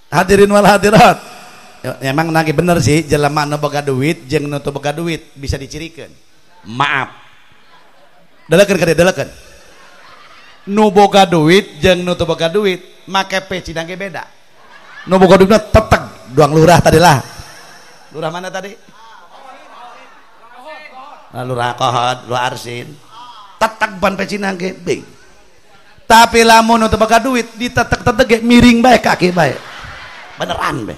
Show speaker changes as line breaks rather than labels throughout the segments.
Hadirin wal hadirat, emang nage bener sih jelema nu boga duit jeung nu teu boga duit bisa dicirikeun. Maaf, dalekeun ka dieu, dalekeun. Nu boga duit jeung nu teu boga duit make peci nage beda. Nu boga duitna teteg doang lurah tadi lah. Lurah mana tadi? Lurah Kohod, Lurah Arsin. Teteg ban peci nage bing. Tapi lamun nu teu boga duit ditetek-tetek miring bae kaki bae. Beneran be,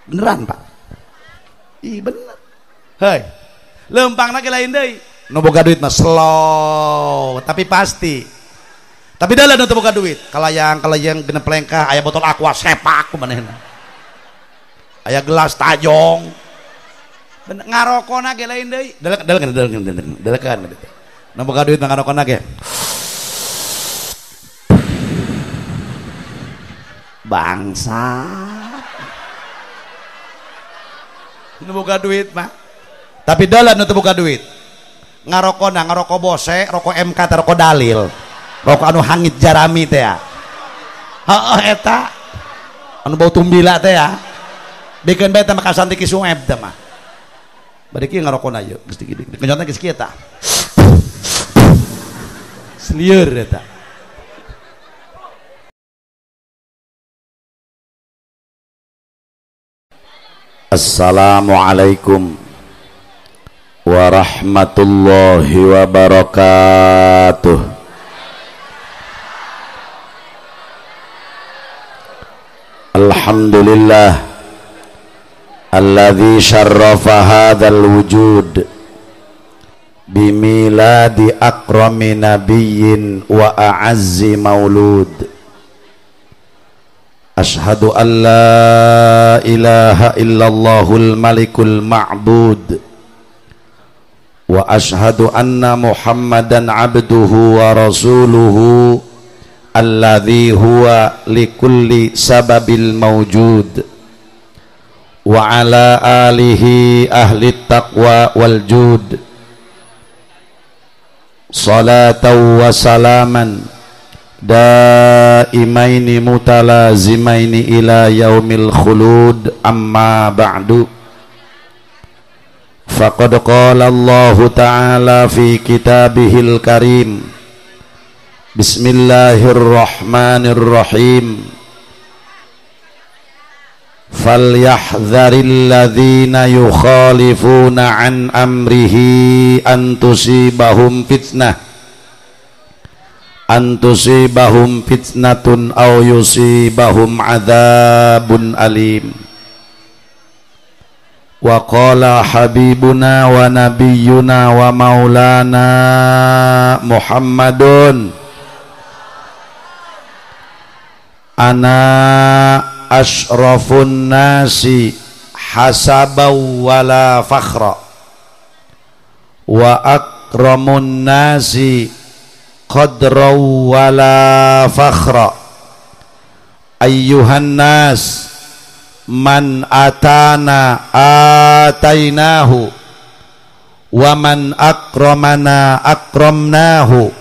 beneran pak, ih bener, hei, lempang lagi lain deh, nu boga duit mah slow, tapi pasti, tapi dalam nu boga duit, kalau yang genep lengkah, aya botol aqua sepak, kumanehna, aya gelas tajong, ngarokona ge lain deh, dalekan, nu boga duit ngarokona ge. Bangsa nu boga duit mah tapi dalan nu teu boga duit ngarokona ngarokok bose rokok MK teh rokok dalil rokok anu hangit jarami teh ya heeh eta anu bau tumbila teh ya dikeun bae teh mah kasanti ki Sueb teh mah bade kieu ngarokona yeuh geus dikenjotna geus kieu tah selieur eta. Assalamualaikum warahmatullahi wabarakatuh. Alhamdulillah alladzi syarrafa hadzal wujud bimiladi akrami nabiyyin wa a'azzi maulud. Ashhadu an la ilaha illallahul malikul ma'bud wa ashhadu anna muhammadan abduhu wa rasuluhu alladhi huwa likulli sababil mawjud wa ala alihi ahli taqwa wal jud salatan wa salaman daimaini mutalazimaini ila yaumil khulud amma ba'du faqad qala Allah ta'ala fi kitabihil karim bismillahirrahmanirrahim falyahdharil ladzina yukhalifuna an amrihi an tusibahum fitnatun aw yusibahum adzabun alim. Wa qala habibuna wa nabiyyuna wa maulana Muhammadun ana asyrafun nasi hasabaw wala fakhra wa akramun nasi qadraw wala fakhra ayyuhan nas man atana atainahu wa man akramana akramnahu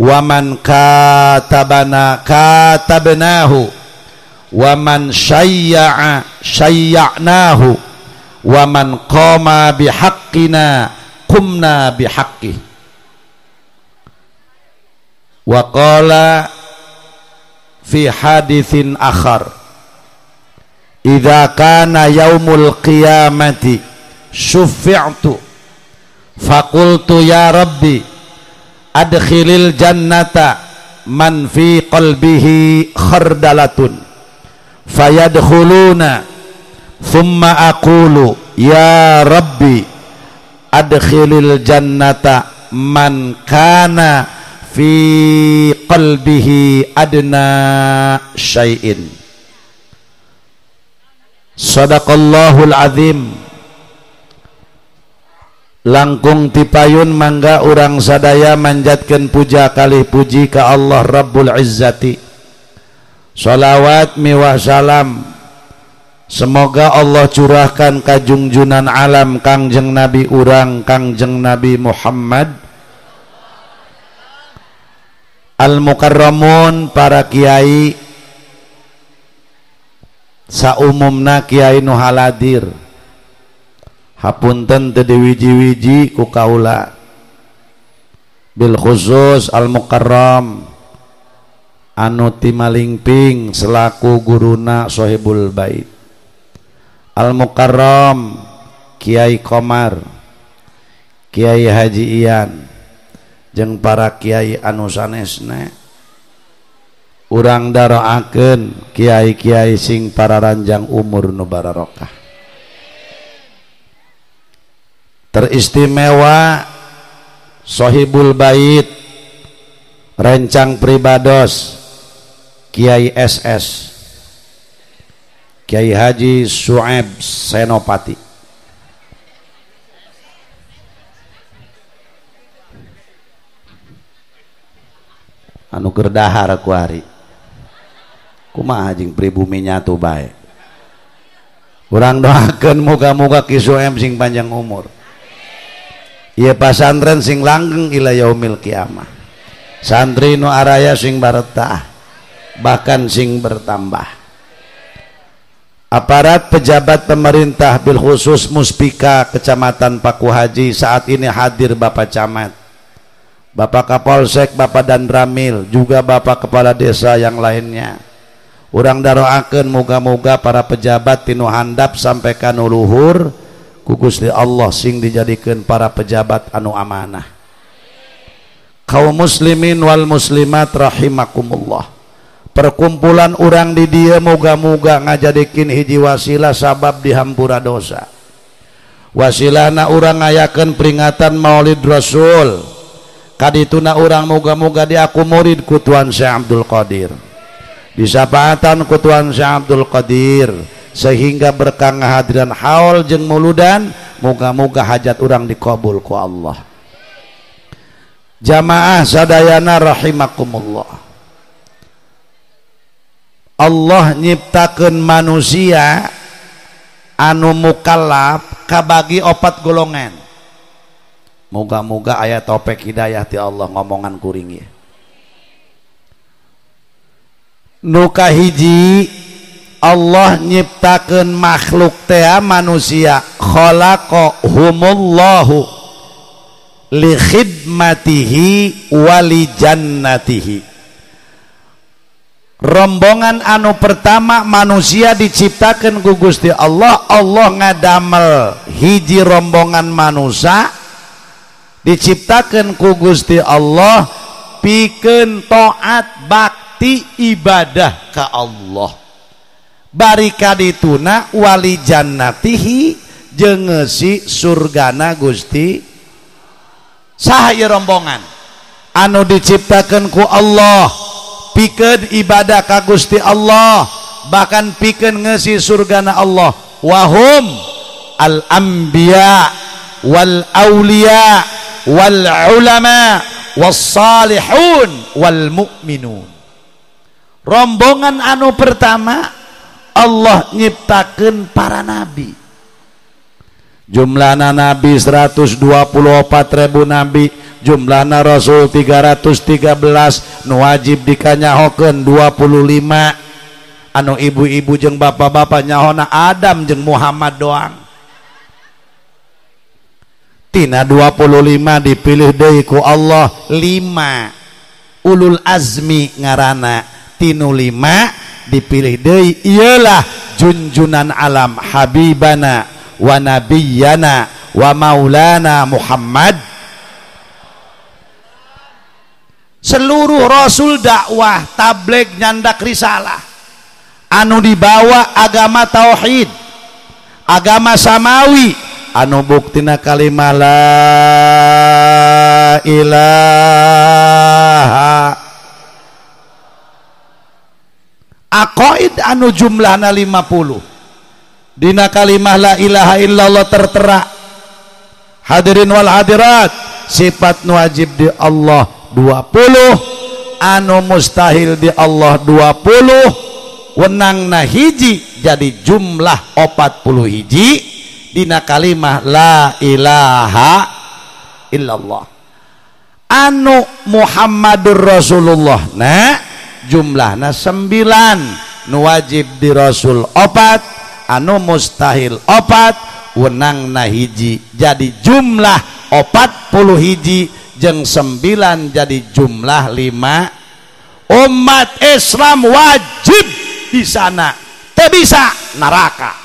wa man katabana katabnahu wa man syayya'a syayya'nahu wa man qama bihaqqina qumna bihaqqih. Wa qala fi haditsin akhar idza kana yaumul qiyamati syuffi'tu faqultu ya rabbi adkhilil jannata man fi qalbihi khardalatun fayadkhuluna thumma aqulu ya rabbi adkhilil jannata man kana fi qalbihi adna syai'in. Sadaqallahul azim. Langkung tipayun mangga urang sadaya manjatkeun puja kalih puji ka Allah Rabbul Izzati. Shalawat miwah salam semoga Allah curahkan ka junjunan alam Kangjeng Nabi urang Kangjeng Nabi Muhammad Al-Mukarramun, para kiai, saumumna kiai nu haladir hapunten teu diwiji-wiji ku kaula bil khusus al mukarram anu timalingping selaku guruna Sohibul Bait al mukarram Kiai Komar Kiai Haji Ian jeung para kiai anu sanesna urang daroakeun kiai-kiai sing para ranjang umur nu barokah teristimewa Sohibul Bait rencang pribados Kiai SS Kiai Haji Su'aib Senopati anu keur dahar ku ari kumaha jeung pribumi nyatu bae urang doakeun muga-muga Ki Su'aib sing panjang umur ieu pasantren sing langgeng ila yaumil kiamah santri nu araya sing baretah bahkan sing bertambah aparat pejabat pemerintah bil khusus Muspika Kecamatan Paku Haji saat ini hadir Bapak Camat Bapak Kapolsek Bapak Dandramil juga Bapak Kepala Desa yang lainnya urang daroakeun muga-muga para pejabat tinu handap sampai kanu luhur ku Gusti Allah sing dijadikeun para pejabat anu amanah kaum muslimin wal muslimat rahimakumullah perkumpulan urang di dieu moga-moga ngajadikeun hiji wasilah sabab dihampura dosa wasilahna urang ngayakeun peringatan Maulid Rasul kadituna urang moga-moga diaku murid ku Tuan Syekh Abdul Qadir disapaatan ku Tuan Syekh Abdul Qadir sehingga berkah ngahadiran haul jeung muludan moga-moga hajat urang dikabul ku Allah jamaah sadayana rahimakumullah Allah nyiptakeun manusia anu mukallaf kabagi 4 golongan moga-moga aya topek hidayah ti Allah ngomongan kuring ieu nu kahiji Allah nyiptakeun makhluk teh manusia khalaqahumullahu li khidmatihi wa li jannatihi rombongan anu pertama manusia diciptakeun ku Gusti Allah Allah ngadamel hiji rombongan manusia diciptakeun ku Gusti Allah pikeun taat bakti ibadah ka Allah bari kadituna wali jannatihi jeung ngeusi surgana Gusti saha ieu rombongan anu diciptakeun ku Allah pikeun ibadah ka Gusti Allah bahkan pikeun ngeusi surgana Allah wahum al anbiya wal auliya wal ulama was salihun wal mu'minun rombongan anu pertama Allah nyiptakeun para nabi jumlahna nabi 124.000 nabi jumlahna rasul 313 nu wajib dikanyahokeun 25 anu ibu-ibu jeung bapak-bapak nyahona Adam jeung Muhammad doang tina 25 dipilih deui ku Allah 5 ulul azmi ngaranna tinu 5 dipilih deui ialah junjunan alam habibana wa nabiyyana wa maulana Muhammad seluruh rasul dakwah tabligh nyandak risalah anu dibawa agama tauhid agama samawi anu buktina kalimah la ilaha aqaid anu jumlahna 50 dina kalimah la ilaha illallah tertera hadirin wal hadirat sifat nu wajib di Allah 20 anu mustahil di Allah 20 wenangna hiji jadi jumlah 40 hiji dina kalimah la ilaha illallah anu Muhammadur Rasulullah nah jumlahna 9 nu wajib di Rasul opat, anu mustahil opat, wenangna hiji, jadi jumlah 40 hiji jeung 9 jadi jumlah 5. Umat Islam wajib di sana, teu bisa neraka.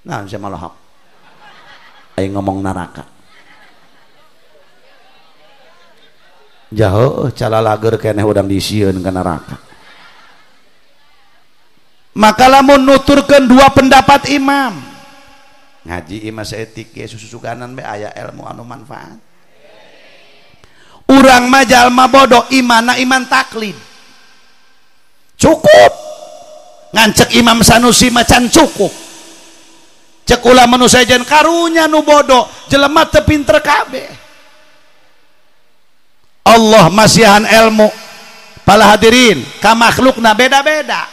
Nah, saya malah aing ngomong neraka. Jauh calalager keneh udang disieun ke neraka. Maka lamun nuturkeun dua pendapat imam, ngaji imam seetik ge susuganan be aya ilmu anu manfaat. Urang mah jalma bodoh, imana iman taklid. Cukup. Ngancek Imam Sanusi macan cukup. Cek ulah manusia jan karunya nu bodoh, jelema teu pinter kabeh. Allah masihan ilmu. Para hadirin, ka makhlukna beda-beda.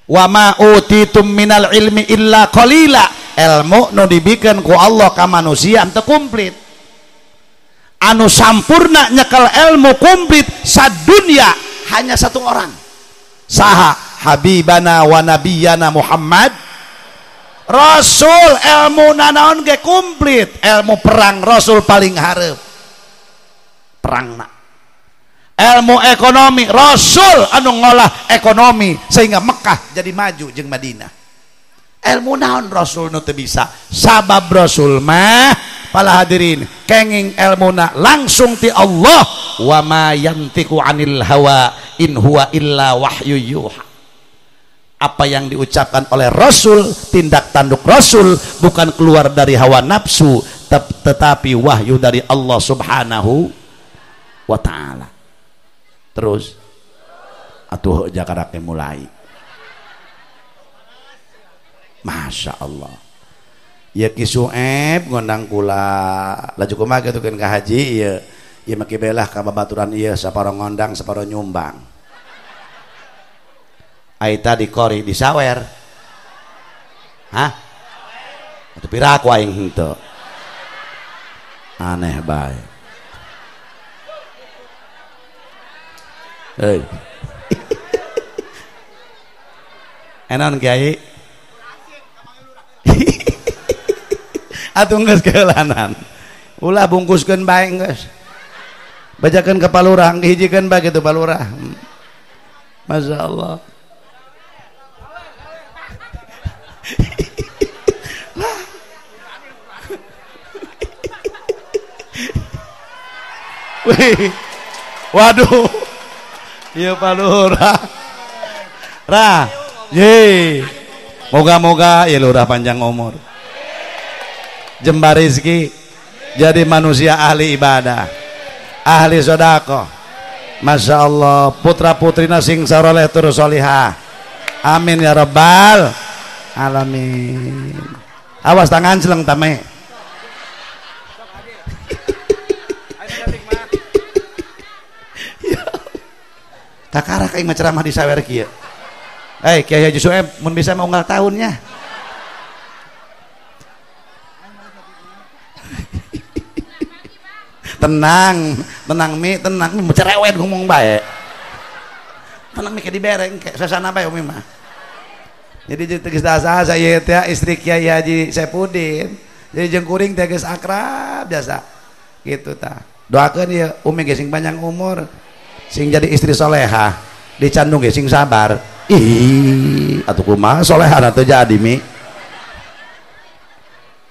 Wa ma utitum minal ilmi illa qalila. Ilmu nu dibikeun ku Allah ka manusia teu komplit. Anu sampurna nyekel ilmu komplit sadunya hanya satu orang, saha habibana wa nabiyana Muhammad Rasul. Ilmu nanaon ge komplit, ilmu perang Rasul paling hareup perangna. Ilmu ekonomi Rasul anu ngolah ekonomi sehingga Mekah jadi maju jeung Madinah. Ilmu naon Rasul nu teu bisa, sabab Rasul mah para hadirin kenging ilmuna langsung ti Allah. Wa ma yantiqu anil hawa in huwa illa wahyu yuha. Apa yang diucapkan oleh Rasul, tindak tanduk Rasul bukan keluar dari hawa nafsu, tetapi wahyu dari Allah subhanahu wa ta'ala. Terus atuh jakarake mulai. Masya Allah. Ya Ki Sueb ngondang kula laju kumaha kitu keun ka haji ieu. Ieu maki belah ka babaturan ieu saparo ngondang saparo nyumbang. Aita di kori disawer. Hah? Atuh piraku aing henteu. Aneh bae. Hei. Enon Kiai. Atuh geus keulanan. Ulah bungkuskeun bae geus. Bajakeun ka palurah, hijikeun bae kitu palurah. Masya Allah. Wih. Waduh. Ieu palurah. Rah. Ye. Moga-moga ya lurah panjang umur. Jembar rezeki, jadi manusia ahli ibadah, ahli sedekah. Masya Allah, putra putrina sing saroleh terus solihah. Amin ya rabbal alamin. Awas tangan seleng tame. Kakara kayak maceramah di sawer kieu. Kiai Haji Sueb mun bisa mau unggal tahunnya. Tenang mi cerewet ngomong baik. Tenang mi kayak dibereng kayak sasana bae umi mah. Jadi tegas dasar saya teh istri Kiai Haji Saipudin. Jadi jeung kuring teh geus akrab biasa. Gitu tah. Doakeun ieu umi ge sing panjang umur, sing jadi istri solehah, dicandung ge sing sabar. Ih, atuh kumaha solehah atuh jadi mi.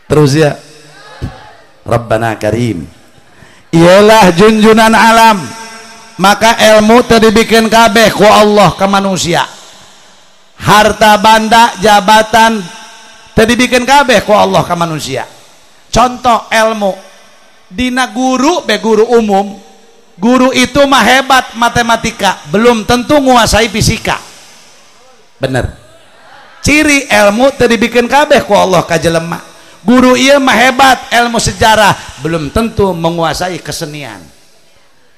Terus ya. Rabbana Karim. Ialah junjunan alam, maka ilmu teu dibikin kabeh ku Allah ke manusia. Harta banda jabatan teu dibikin kabeh ku Allah ke manusia. Contoh ilmu dina guru be guru umum, guru itu mah hebat matematika, belum tentu nguasai fisika. Bener. Ciri ilmu teu dibikin kabeh ku Allah ka jelema. Guru ieu mah hebat ilmu sejarah, belum tentu menguasai kesenian.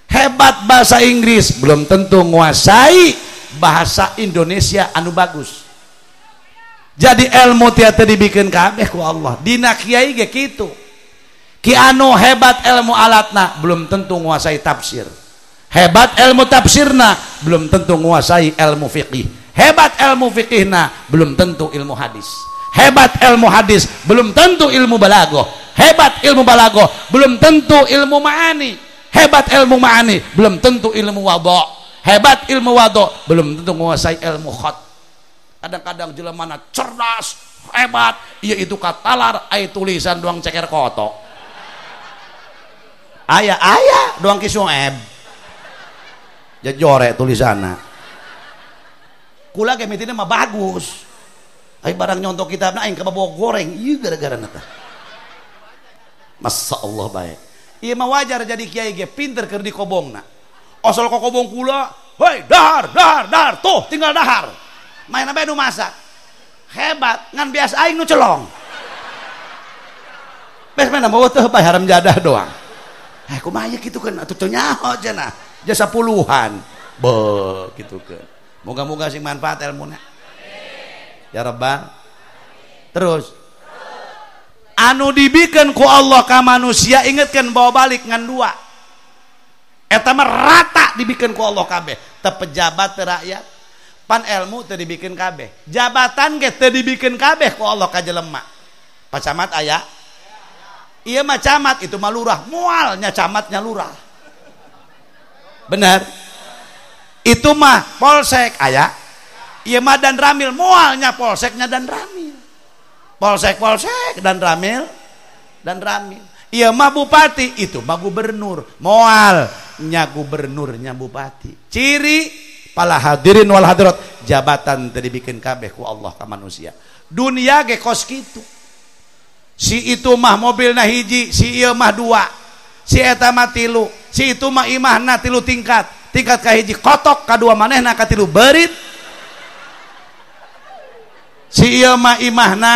Hebat bahasa Inggris, belum tentu menguasai bahasa Indonesia anu bagus. Jadi ilmu tiata dibikin kabeh ku Allah. Dina kiai ge kitu. Ki anu hebat ilmu alatna, belum tentu menguasai tafsir. Hebat ilmu tafsirna, belum tentu menguasai ilmu fikih. Hebat ilmu fikihna, belum tentu ilmu hadis. Hebat ilmu hadis, belum tentu ilmu balaghah. Hebat ilmu balaghah, belum tentu ilmu ma'ani. Hebat ilmu ma'ani, belum tentu ilmu wadha. Hebat ilmu wadha, belum tentu menguasai ilmu khat. Kadang-kadang jelemana cerdas, hebat, iya itu katalar, aya tulisan doang ceker koto. Aya doang kisueb. Jajore tulisanna. Kula ge mitina mah bagus. Ai barang nyontok kitabna aing kabawa goreng, ieu gara-gara nata. Masya Allah baik. Iya mah wajar jadi kiai ge pinter keur dikobongna. Osol kokobong kula, hei dahar, tuh tinggal dahar. Main apa nu masak. Hebat, ngan biasa aing nu celong. Bes mana bawa teh bae haram jadah doang. Kumaha kitu kan atuh teu nyaho cenah. Jasa puluhan. Be kitu kan. Moga-moga sing manfaat ilmuna. Ya Rabbal. Terus anu dibikeun ku Allah ka manusia ingetkeun bawa balik ngan dua. Eta mah rata dibikeun ku Allah kabeh. Teu pejabat teu rakyat. Pan ilmu teu dibikeun kabeh. Jabatan ge teu dibikeun kabeh ku Allah ka jelema. Pak camat aya? Iya mah camat itu mah lurah. Moalnya camatnya lurah. Benar? Itu mah polsek aya? Iya mah dan ramil moalnya polseknya dan ramil. Polsek dan ramil. Iya mah bupati itu mah gubernur. Moalnya gubernurnya bupati. Ciri pala hadirin wal hadirat jabatan teu dibikeun kabeh ku Allah ka manusia. Dunia ge kos kitu. Si itu mah mobilna hiji, si ieu mah dua. Si eta mah tilu, si itu mah imahna tilu tingkat. Tingkat ka hiji kotok, kadua manehna ka tilu beurit. Si ieu mah imahna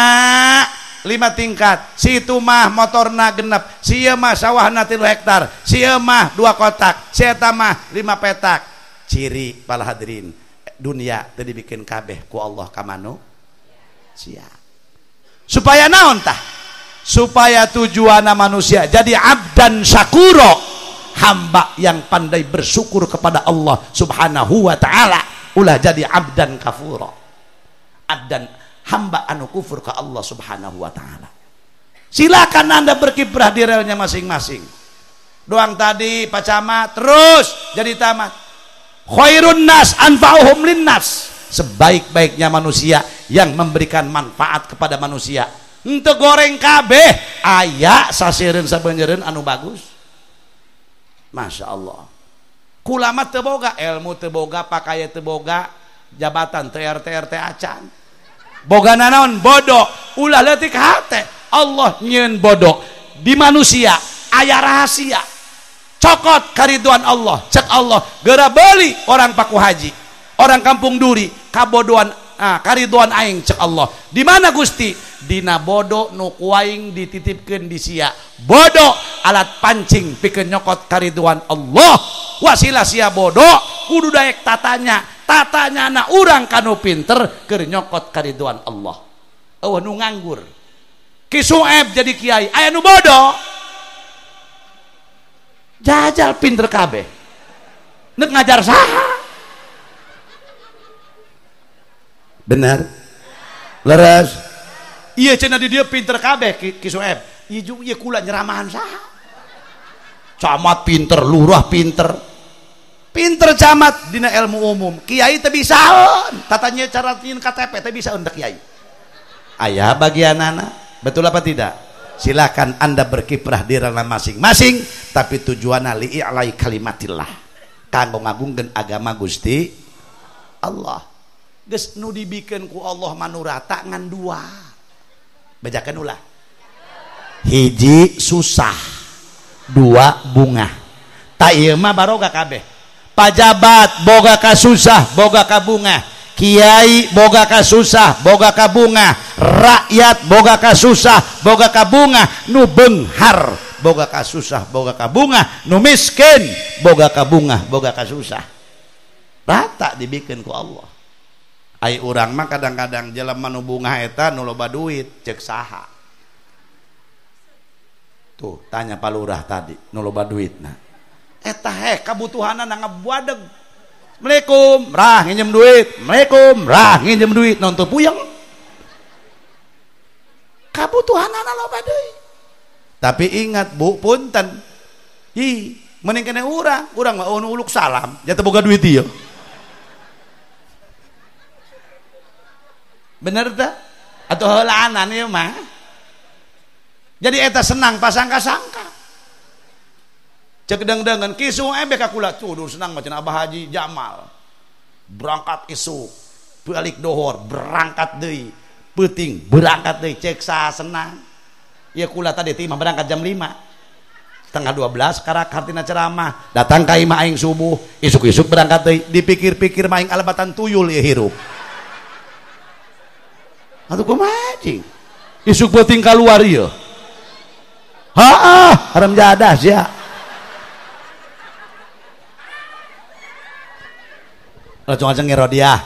5 tingkat, si itu mah motorna genep, si ieu mah sawahna 3 hektar, si ieu mah 2 kotak, si eta mah 5 petak. Ciri pala hadirin dunia teu dibikeun kabeh ku Allah ka manusia. Supaya naon tah? Supaya tujuan manusia jadi abdan syakuro, hamba yang pandai bersyukur kepada Allah Subhanahu wa taala, ulah jadi abdan kafuro. Abdan hamba anu kufur ke Allah Subhanahu wa taala. Silakan Anda berkiprah di relnya masing-masing. Doang tadi Pak Camat terus jadi tamat. Khairun nas anfa'uhum linnas. Sebaik-baiknya manusia yang memberikan manfaat kepada manusia. Henteu goreng kabeh, aya saseureun sabeunjeureun anu bagus. Masya Allah. Kula mah teu boga ilmu, teu boga pakaya, teu boga jabatan, teu RT acan. Boga naon bodoh, ulah leutik hate. Allah nyieun bodoh di manusia aya rahasia. Cokot kariduan Allah, cek Allah geura beuli orang paku haji, orang kampung duri kabodohan kariduan aing cek Allah. Di mana Gusti? Dina bodoh nu kuaing dititipkeun di sia. Bodoh alat pancing pikeun nyokot kariduan Allah. Wasilah sia bodoh kudu daek tatanya na urang kanu pinter keur nyokot kariduan Allah. Eueuh nu nganggur Ki Sueb jadi kiai aya nu bodoh jajal pinter kabeh neuk ngajar saha. Benar leres iya cenah di dia pinter kabeh Ki Sueb ieu kula nyeramahan saha. Camat pinter, lurah pinter camat dina ilmu umum, kiai teu bisaeun tatanya cara nyieun KTP teu bisaeun da kiai. Aya bagianana, betul apa tidak? Silakan Anda berkiprah di ranah masing-masing, tapi tujuanna li'ilai kalimatillah, kanggo ngagungkeun agama Gusti Allah. Geus nu dibikeun ku Allah manurata ngan dua. Bajakeun ulah. Hiji susah, dua bunga. Ta ieu mah barokah kabeh. Pajabat boga ka susah, boga ka bunga. Kiai boga ka susah, boga ka bunga. Rakyat boga ka susah, boga ka bunga. Nu beunghar boga ka susah, boga ka bunga. Nu miskin boga ka bunga, boga ka susah. Rata dibikeun ku Allah. Ai urang mah kadang-kadang jelema nu bunga eta nu loba duit ceuk saha. Tuh tanya Pak Lurah tadi nu loba duitna. eta kabutuhanan ngabuadeg. Assalamualaikum rah nginjem duit, Assalamualaikum rah nginjem duit, nonton puyeng kabutuhanan loba deui. Tapi ingat Bu, punten mending kena urang mah uluk salam jatuh boga duit ieu. Bener tak? Atau heulaan ieu mah. Jadi eta senang pasangka-sangka. Cek deng-dengan kisu ebe ka kula tudur senang macam Abah Haji Jamal. Berangkat isu, balik dohor, berangkat deui, peuting berangkat deui cek sa senang. Ieu kula tadi timah berangkat jam 5. Setengah 12 karak hartina ceramah, datang ka imah aing subuh, isuk-isuk berangkat deui, dipikir-pikir maing alebatan tuyul ieu hirup. Atuh kumaha cing? Isuk peuting kaluar ieu. Haram jadah sia. Lacung-lacung ngerodiah.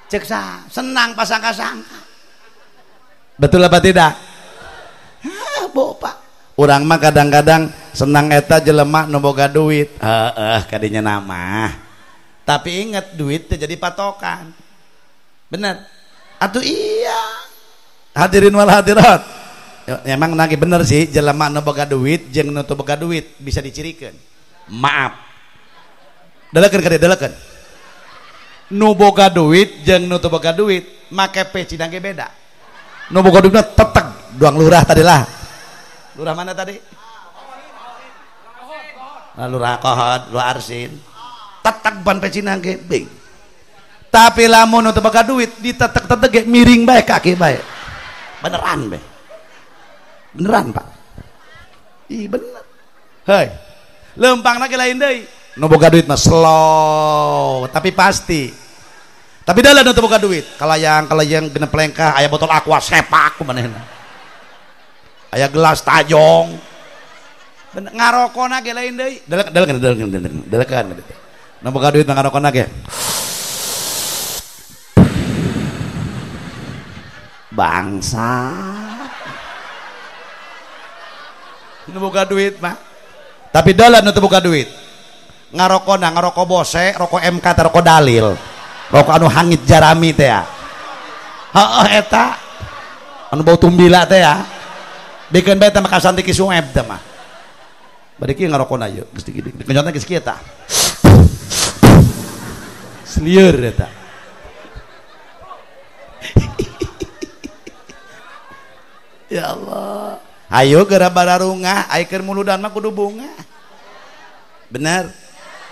Cek sa, senang pasangka-sangka. Betul apa tidak? Bu Pak. Urang mah kadang-kadang senang eta jelema nu boga duit. Kadinya nama. Tapi ingat duit teh jadi patokan. Bener. Atuh iya. Hadirin wal hadirat. Emang nagi bener sih jelema nu boga duit jeung nu teu boga duit bisa dicirikeun. Maaf. Dalekeun ka dieu dalekeun. Nu boga duit jeung nu teu boga duit make peci ge beda. Nu boga duitna teteg doang lurah tadi lah. Lurah mana tadi? Lurah Kohod, Lurah Arsin. Teteg ban pecina ge bing. Tapi lamun nu teu boga duit ditetek-tetek ge miring bae kaki bae. Beneran bae. Beneran Pak. Ih bener. Hei. Lempangna ge lain deui. Nu boga duit mah slow tapi pasti. Tapi dalam nu teu boga duit, kalayang genep lengkah aya botol aqua sepak ku manehna. Aya gelas tajong. Bener ngarokona ge lain deui. Dalekan. Nu boga duit mah ngarokona ge. Bangsa. Nu boga duit mah. Tapi dalam nu teu boga duit. Ngarokok bose, rokok MK, rokok dalil, rokok anu hangit jarami teh ya. Eta anu bau tumbila teh ya. Bikin bae teh mah kasanti ki Sueb teh mah. Bade kieu ngarokona yeuh, geus digede. Kenyotna geus kieu tah. Slieur eta. Ya Allah. Ayo geura bararungah, ayekeun muludan mah kudu bunga. Bener.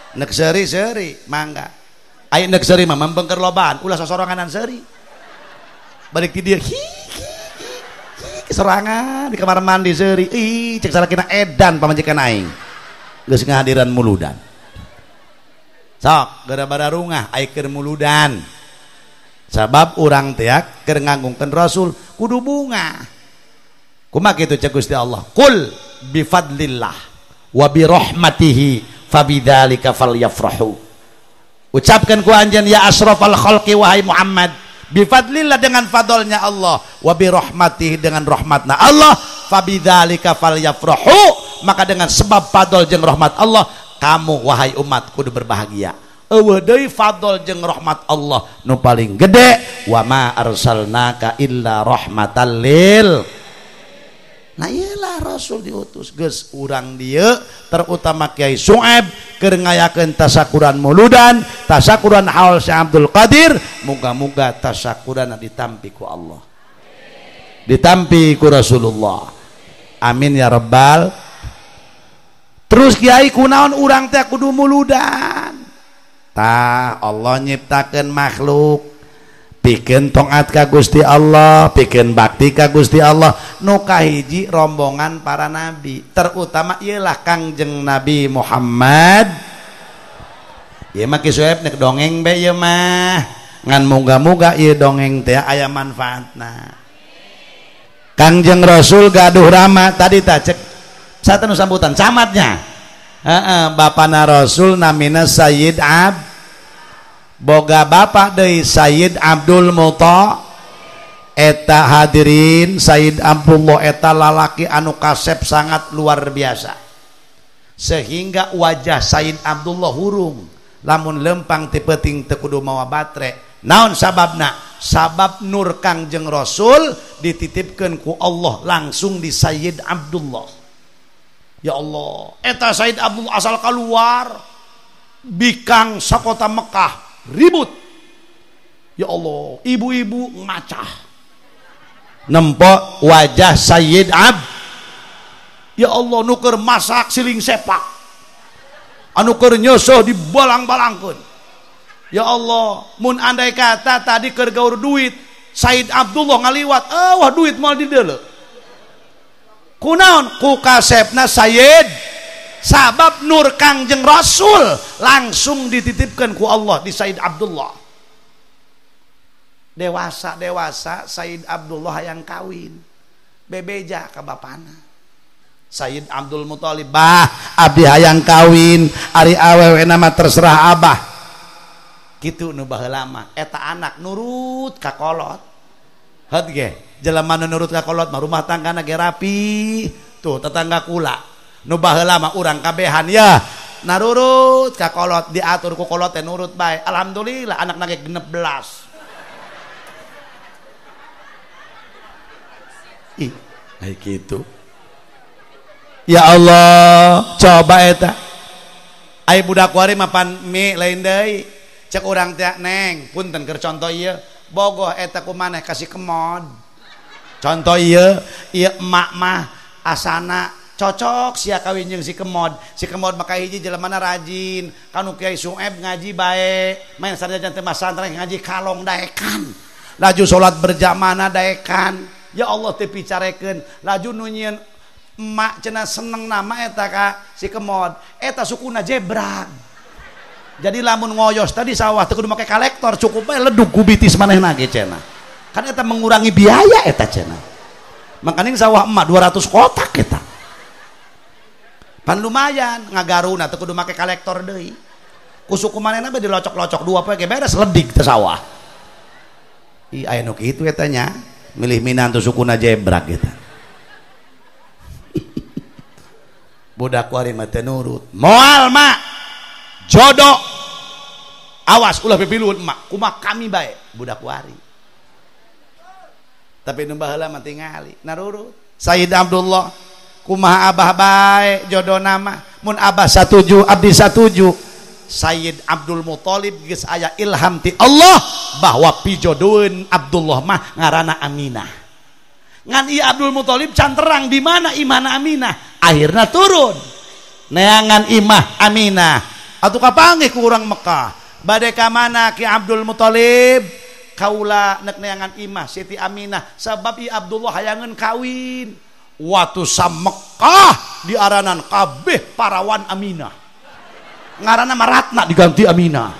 Nek seuri mangga. Aya nek seuri mah membengker lobaan, ulah sosoranganan seuri. Balik ti dieu kesorangan di kamar mandi seuri. Ih, cek salakina edan pamajikan aing. Geus ngahadiran muludan. Sok, gara bararungah ayekeun muludan. Sabab urang teh keur ngagungkeun Rasul kudu bunga. Kumaha kitu cek Gusti Allah? Qul bi fadlillah wa bi rahmatihi fabidzalika falyafrahu. Ucapkan ku anjeun ya asrafal khalqi wahai Muhammad, bifadlillah dengan fadlnya Allah, wa bi rahmatihi dengan rahmatna Allah, fabidzalika falyafrahu, maka dengan sebab fadl jeung rahmat Allah kamu wahai umat kudu berbahagia. Eueuh deui fadl jeung rahmat Allah nu paling gede, wa ma arsalnaka illa rahmatan lil. Nah iyalah Rasul diutus geus urang dieu terutama Kiai Sueb keur ngayakeun tasakuran muludan, tasakuran haul Syekh Abdul Qadir, muga-muga tasakuran ditampi ku Allah. Ditampi ku Rasulullah. Amin ya rabbal. Terus Kiai kunaon urang teh kudu muludan. Tah Allah nyiptakeun makhluk pikeun taat ka Gusti Allah, pikeun bakti ka Gusti Allah, nu kahiji rombongan para nabi, terutama ialah Kangjeng Nabi Muhammad. Ieu mah ki Sueb nek dongeng be ieu mah ngan moga-moga ieu dongeng teh aya manfaatna. Kangjeng Rasul gaduh rama tadi tah cek satu nu sambutan camatnya. Bapana Rasul namina Sayyid boga bapak deui Sayyid Abdul Muta. Eta hadirin Sayyid Abdullah eta lalaki anu kasep sangat luar biasa. sehingga wajah Sayyid Abdullah hurung lamun lempang ti peuting teu kudu mawa batre. Naon sababna? Sabab nur Kangjeng Rasul dititipkeun ku Allah langsung di Sayyid Abdullah. Ya Allah, eta Sayyid Abdullah asal keluar bikang sakota Mekah ribut. Ya Allah, ibu-ibu ngacah nempok wajah Sayyid ya Allah nuker masak siling sepak anu keur nyosoh dibalang-balangkeun. Ya Allah, mun andai kata tadi keur gaur duit Sayyid Abdullah ngaliwat wah duit moal dideuleu kunaon ku kasepna Sayyid sabab nur Kangjeng Rasul langsung dititipkan ku Allah di Sayyid Abdullah. Dewasa Sayyid Abdullah hayang kawin bebeja ka bapana Sayyid Abdul Muthalib, bah abdi hayang kawin ari awewe nama terserah abah kitu nu baheula mah eta anak nurut ka kolot heut ge jelema nu nurut ka kolot mah rumah tanggana ge rapi tuh tetangga kula nu baheula mah urang kabehan ya narurut ka kolot diatur ku kolot teh nurut bae alhamdulillah anakna ge 16 ih kayak gitu. Ya Allah, coba eta ai budak wari mapan mi lain deui cek urang teh neng punten keur contoh ieu bogoh eta kumaneh kasih kemod contoh ieu emak mah asana cocok sia kawin jeung si kemod maka hiji jelemana rajin kanu Kiai Sueb ngaji bae main sarjajan teh santren ngaji kalong daekan laju salat berjamaah daekan. Ya Allah teu picarekeun laju nu nyieun emak cenah seneng nama eta ka si kemod eta sukuna jebrag. Jadi lamun ngoyos tadi sawah teu kudu make kolektor cukup bae ledug ku bitis manehna ge cenah. Kan eta mengurangi biaya eta cenah. Makanya sawah emak 200 kotak eta. Pan lumayan ngagaruna teu kudu make kolektor deui. Ku suku manehna bae dilocok-locok dua poe ge beres ledig teh sawah. Ih aya nu kitu eta nya. Milih minantu sukuna jebrag eta. Budak wari mah teu nurut. Moal mak jodoh awas ulah pipiluhun emak kumaha kami bae budak wari tapi nu baheula mah tingali narurut Sayyid Abdullah kumaha abah bae jodoh nama mun abah satuju abdi satuju Sayyid Abdul Muthalib geus aya ilham ti Allah bahwa pijodoeun Abdullah mah ngaranna Aminah ngan ieu Abdul Muthalib can terang di mana imahna Aminah akhirna turun neangan imah Aminah atuh kapanggih ku urang Mekah bade ka mana Ki Abdul Muthalib kaula nek neangan imah Siti Aminah sabab ieu Abdullah hayangeun kawin watu sa Mekah diaranan kabeh parawan Aminah ngaranna Maratna diganti Aminah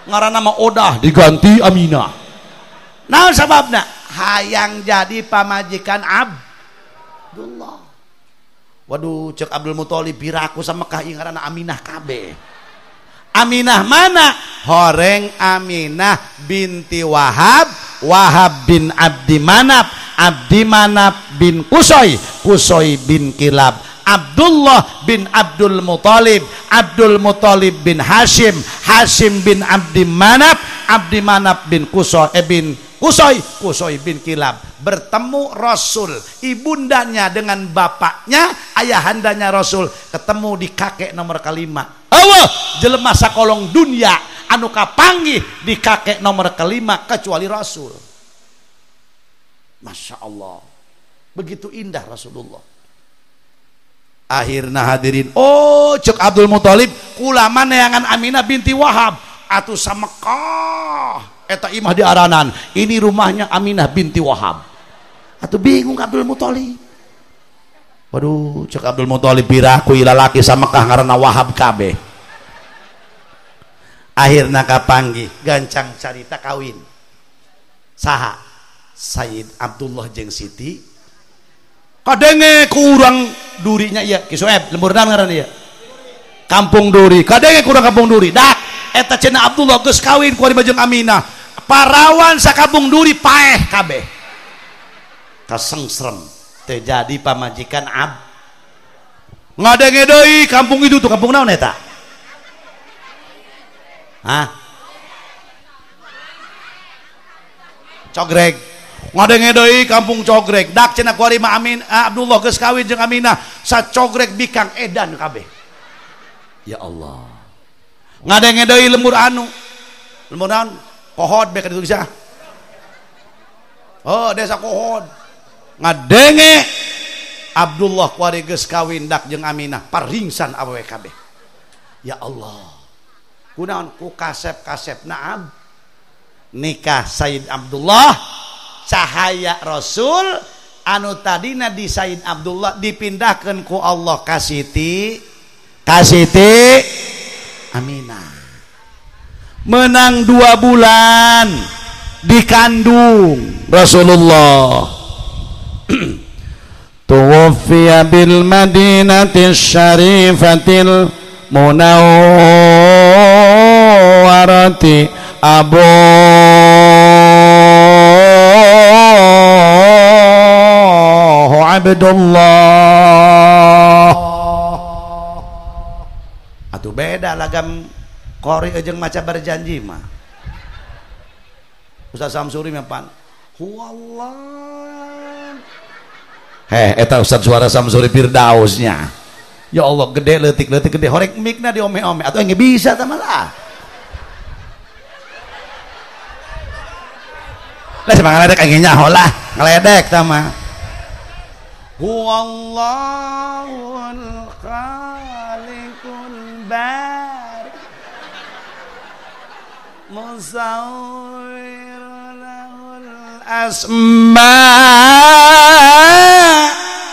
ngaranna mah Odah diganti Aminah naon sababna hayang jadi pamajikan Abdullah. Waduh cek Abdul Muthalib biraku sa Mekah ieu ngaranna Aminah kabeh. Aminah mana? Horeng Aminah binti Wahab, Wahab bin Abdi Manaf bin Kusoy, Kusoy bin Kilab, Abdullah bin Abdul Muthalib, Abdul Muthalib bin Hashim, Hashim bin Abdi Manaf bin Kusoy Kusoy bin Kilab. Bertemu Rasul ibundanya dengan bapaknya ayahandanya Rasul ketemu di kakek nomor kelima. Allah jelema sakolong dunia anu kapanggih di kakek nomor kelima kecuali Rasul. Masya Allah begitu indah Rasulullah. Akhirna hadirin cek Abdul Muthalib kulama neangan Aminah binti Wahab atuh sa Mekah eta imah di aranan ini rumahnya Aminah binti Wahab atuh bingung Abdul Muthalib. Waduh cek Abdul Muthalib biraku lalaki sa Mekah ngaranna Wahab kabeh. Akhirna kapanggih gancang carita kawin saha Sayyid Abdullah jeung Siti kadenge ku urang durinya ieu Ki Soeb lemburna ngaranna ieu Kampung Duri kadenge ku urang Kampung Duri dak eta cenah Abdullah geus kawin ku ari jeung Aminah parawan sa Kampung Duri paeh kabeh kasengsrem teu jadi pamajikan ngadenge deui kampung itu tuh kampung naon eta? Hah? Cogreg. Ngadenge deui kampung Cogreg. Dak cenah kuari mah Amin Abdullah geus kawin jeung Aminah sa Cogreg bikang edan kabeh. Ya Allah. Ngadenge deui lembur anu. Lembur naon? Kohod bek ditu bisa. Oh, desa Kohod. Ngadenge Abdullah kuari geus kawin dak jeung Aminah paringsan awewe kabeh. Ya Allah. Kunaon ku kasep-kasep naam nikah Sayyid Abdullah cahaya Rasul anu tadina di Sayyid Abdullah dipindahkeun ku Allah ka Siti Aminah. Menang 2 bulan dikandung Rasulullah. Tuwfiya bil Madinati syarifatil munawwarati Abu Abdullah. Atuh beda lagam kori jeung maca berjanji mah. Ustaz Samsuri mah pan. Huwallah. Eta Ustaz suara Samsuri Firdausnya. Ya Allah gede leutik-leutik gede horek mikna diome-ome atuh engge bisa tah malah. Lah semangat ngeledek engge nyaho lah, ngeledek tah mah. Huwallahul khaliqul bari musawwirul asma.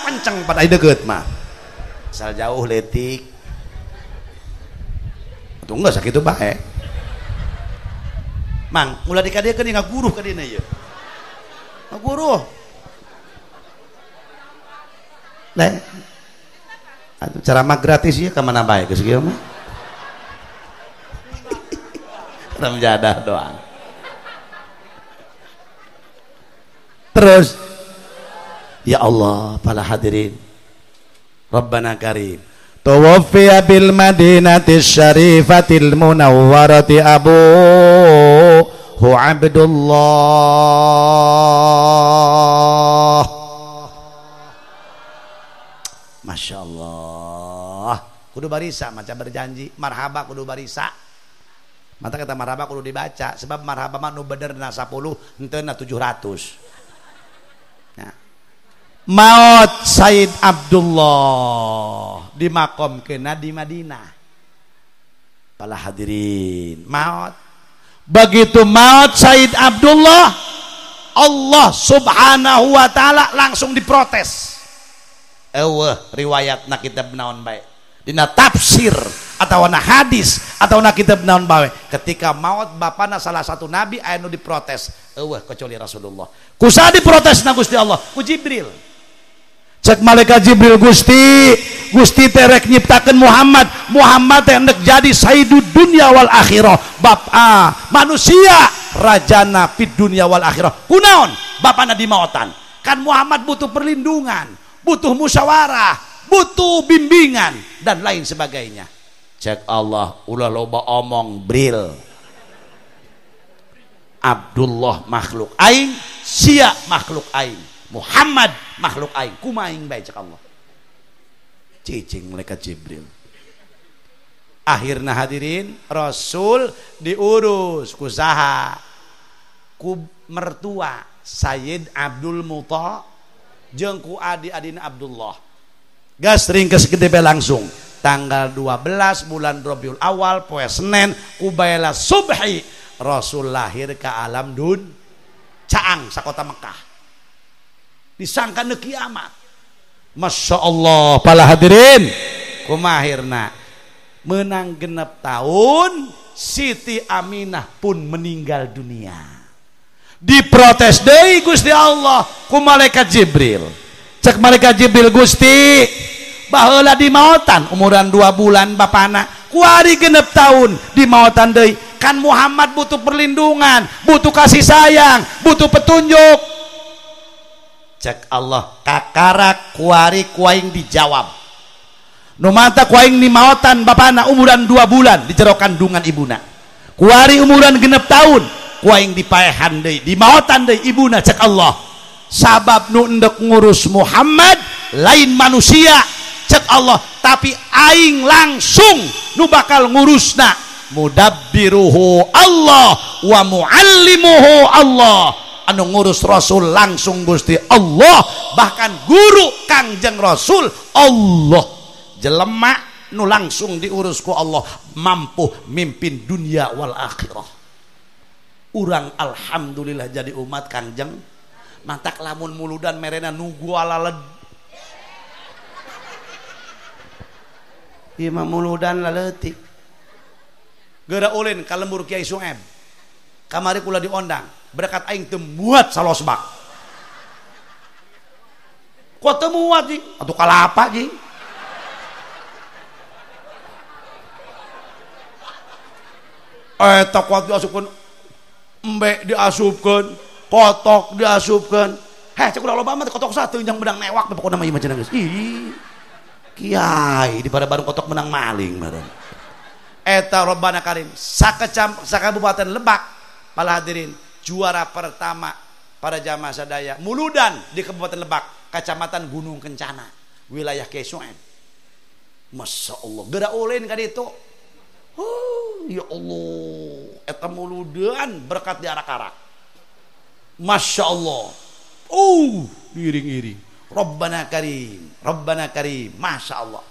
Panceng pada deukeut mah. Asal jauh letik atau enggak sakitu bae mang ulah dikadekeun ngaguruh ka dina ieu ngaguruh le atuh ceramah gratis ieu ka mana bae geus kieu mah ramjadah doang terus ya Allah para hadirin Rabbana Karim Tawaffiya bil Madinati syarifatil munawwarati Abu Abdullah. Masya Allah. Kudu barisa maca berjanji marhaba kudu barisa. Mata kata marhaba kudu dibaca sebab marhaba mah nu bener na 10 henteu na 700. Maut Sayyid Abdullah dimakomkeun di Madinah. Para hadirin, maut. Begitu maut Sayyid Abdullah, Allah Subhanahu wa taala langsung diprotes. Eueuh riwayatna kitab naon bae. Dina tafsir atawa na hadis atawa na kitab naon bae. Ketika maut bapana salah satu nabi aya nu diprotes. Eueuh kecuali Rasulullah. Kusaha diprotesna Gusti Allah? Ku Jibril. Cek malaikat Jibril Gusti teh rek nyiptakeun Muhammad teh hendak jadi sayyidud dunya wal akhirah manusia rajana fid dunya wal akhirah kunaon bapana di maotan kan Muhammad butuh perlindungan butuh musyawarah butuh bimbingan dan lain sebagainya. Cek Allah ulah loba omong bril Abdullah makhluk aing sia makhluk aing Muhammad makhluk aing kumaing bae cek Allah cicing malaikat Jibril. Akhirna hadirin Rasul diurus ku saha ku mertua Sayyid Abdul Muttalib jeung ku adi-adina Abdullah gas ringkes gede bae langsung tanggal 12 bulan Rabiul Awal poe Senen ku baela subhi Rasul lahir ka alam dun caang sakota Mekah disangka ne kiamat. Masya Allah para hadirin kumahirna menang genep tahun Siti Aminah pun meninggal dunia diprotes deui Gusti Allah ku malaikat Jibril. Cek malaikat Jibril Gusti baheula di maotan umuran 2 bulan bapana ku ari genep tahun di maotan deui kan Muhammad butuh perlindungan butuh kasih sayang butuh petunjuk. Cek Allah kakarak kuari kuaing dijawab nu mata ku aing ni maotan bapana umuran 2 bulan di jero kandungan ibuna, kuari umuran 6 tahun ku aing dipaehan deui di maotan deui ibuna cek Allah sabab nu endek ngurus Muhammad lain manusia cek Allah, tapi aing langsung nu bakal ngurusna mudabbiruhu Allah wa muallimuhu Allah, anu ngurus Rasul langsung Gusti Allah, bahkan guru Kangjeng Rasul Allah, jelema nu langsung diurus ku Allah mampu mimpin dunia wal akhirah. Urang alhamdulillah jadi umat Kangjeng, mantak lamun muludan merena nunggu alaled ieu mah muludan laleutik geura ulin ka lembur Kiai Sueb kamari kula diondang berkat aing teu muat salosbak kok teu muat ji atuh kalapa ji eta kuat diasupkeun embe diasupkeun kotok diasupkeun cek udah loba mah kotok satu yang menang mewak pokokna mah ieu mah cenah geus ih kiai di pada bareng kotok menang maling bareng eta Rabbana Karim sakabupaten Lebak para hadirin juara pertama pada jamaah sadaya muludan di Kabupaten Lebak Kecamatan Gunung Kencana wilayah Kiai Sueb. Masya Allah geura ulin ka ditu ya Allah eta muludan berkat diarak-arak Masya Allah iring-iring Rabbana Karim Masya Allah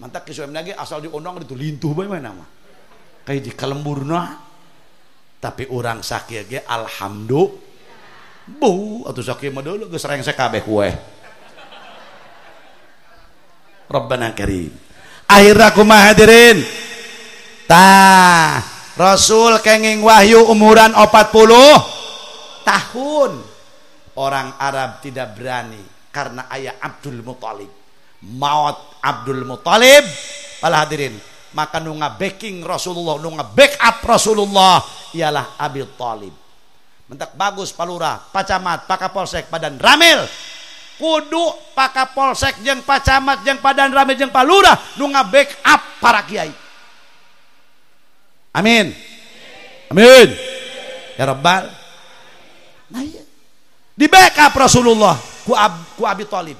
mantak Kiai Sueb lagi asal diundang itu lintuh bae nama kayak di kalemburna tapi orang sakieu ge alhamdulillah bu atuh sakieu mah deuleu geus rengsek kabeh kue Rabbana Karim akhirna kumaha hadirin tah Rasul kenging wahyu umuran 40 tahun orang Arab tidak berani karena ayah Abdul Muthalib maut Abdul Muthalib para hadirin maka nu backing Rasulullah nu backup Rasulullah ialah Abi Thalib mentak bagus palurah pacamat pakapolsek padan ramil kudu pakapolsek jeung pacamat jeung padan ramil jeung palurah nu backup para kiai amin amin ya rabbal nah iya di backup Rasulullah ku Abi Thalib.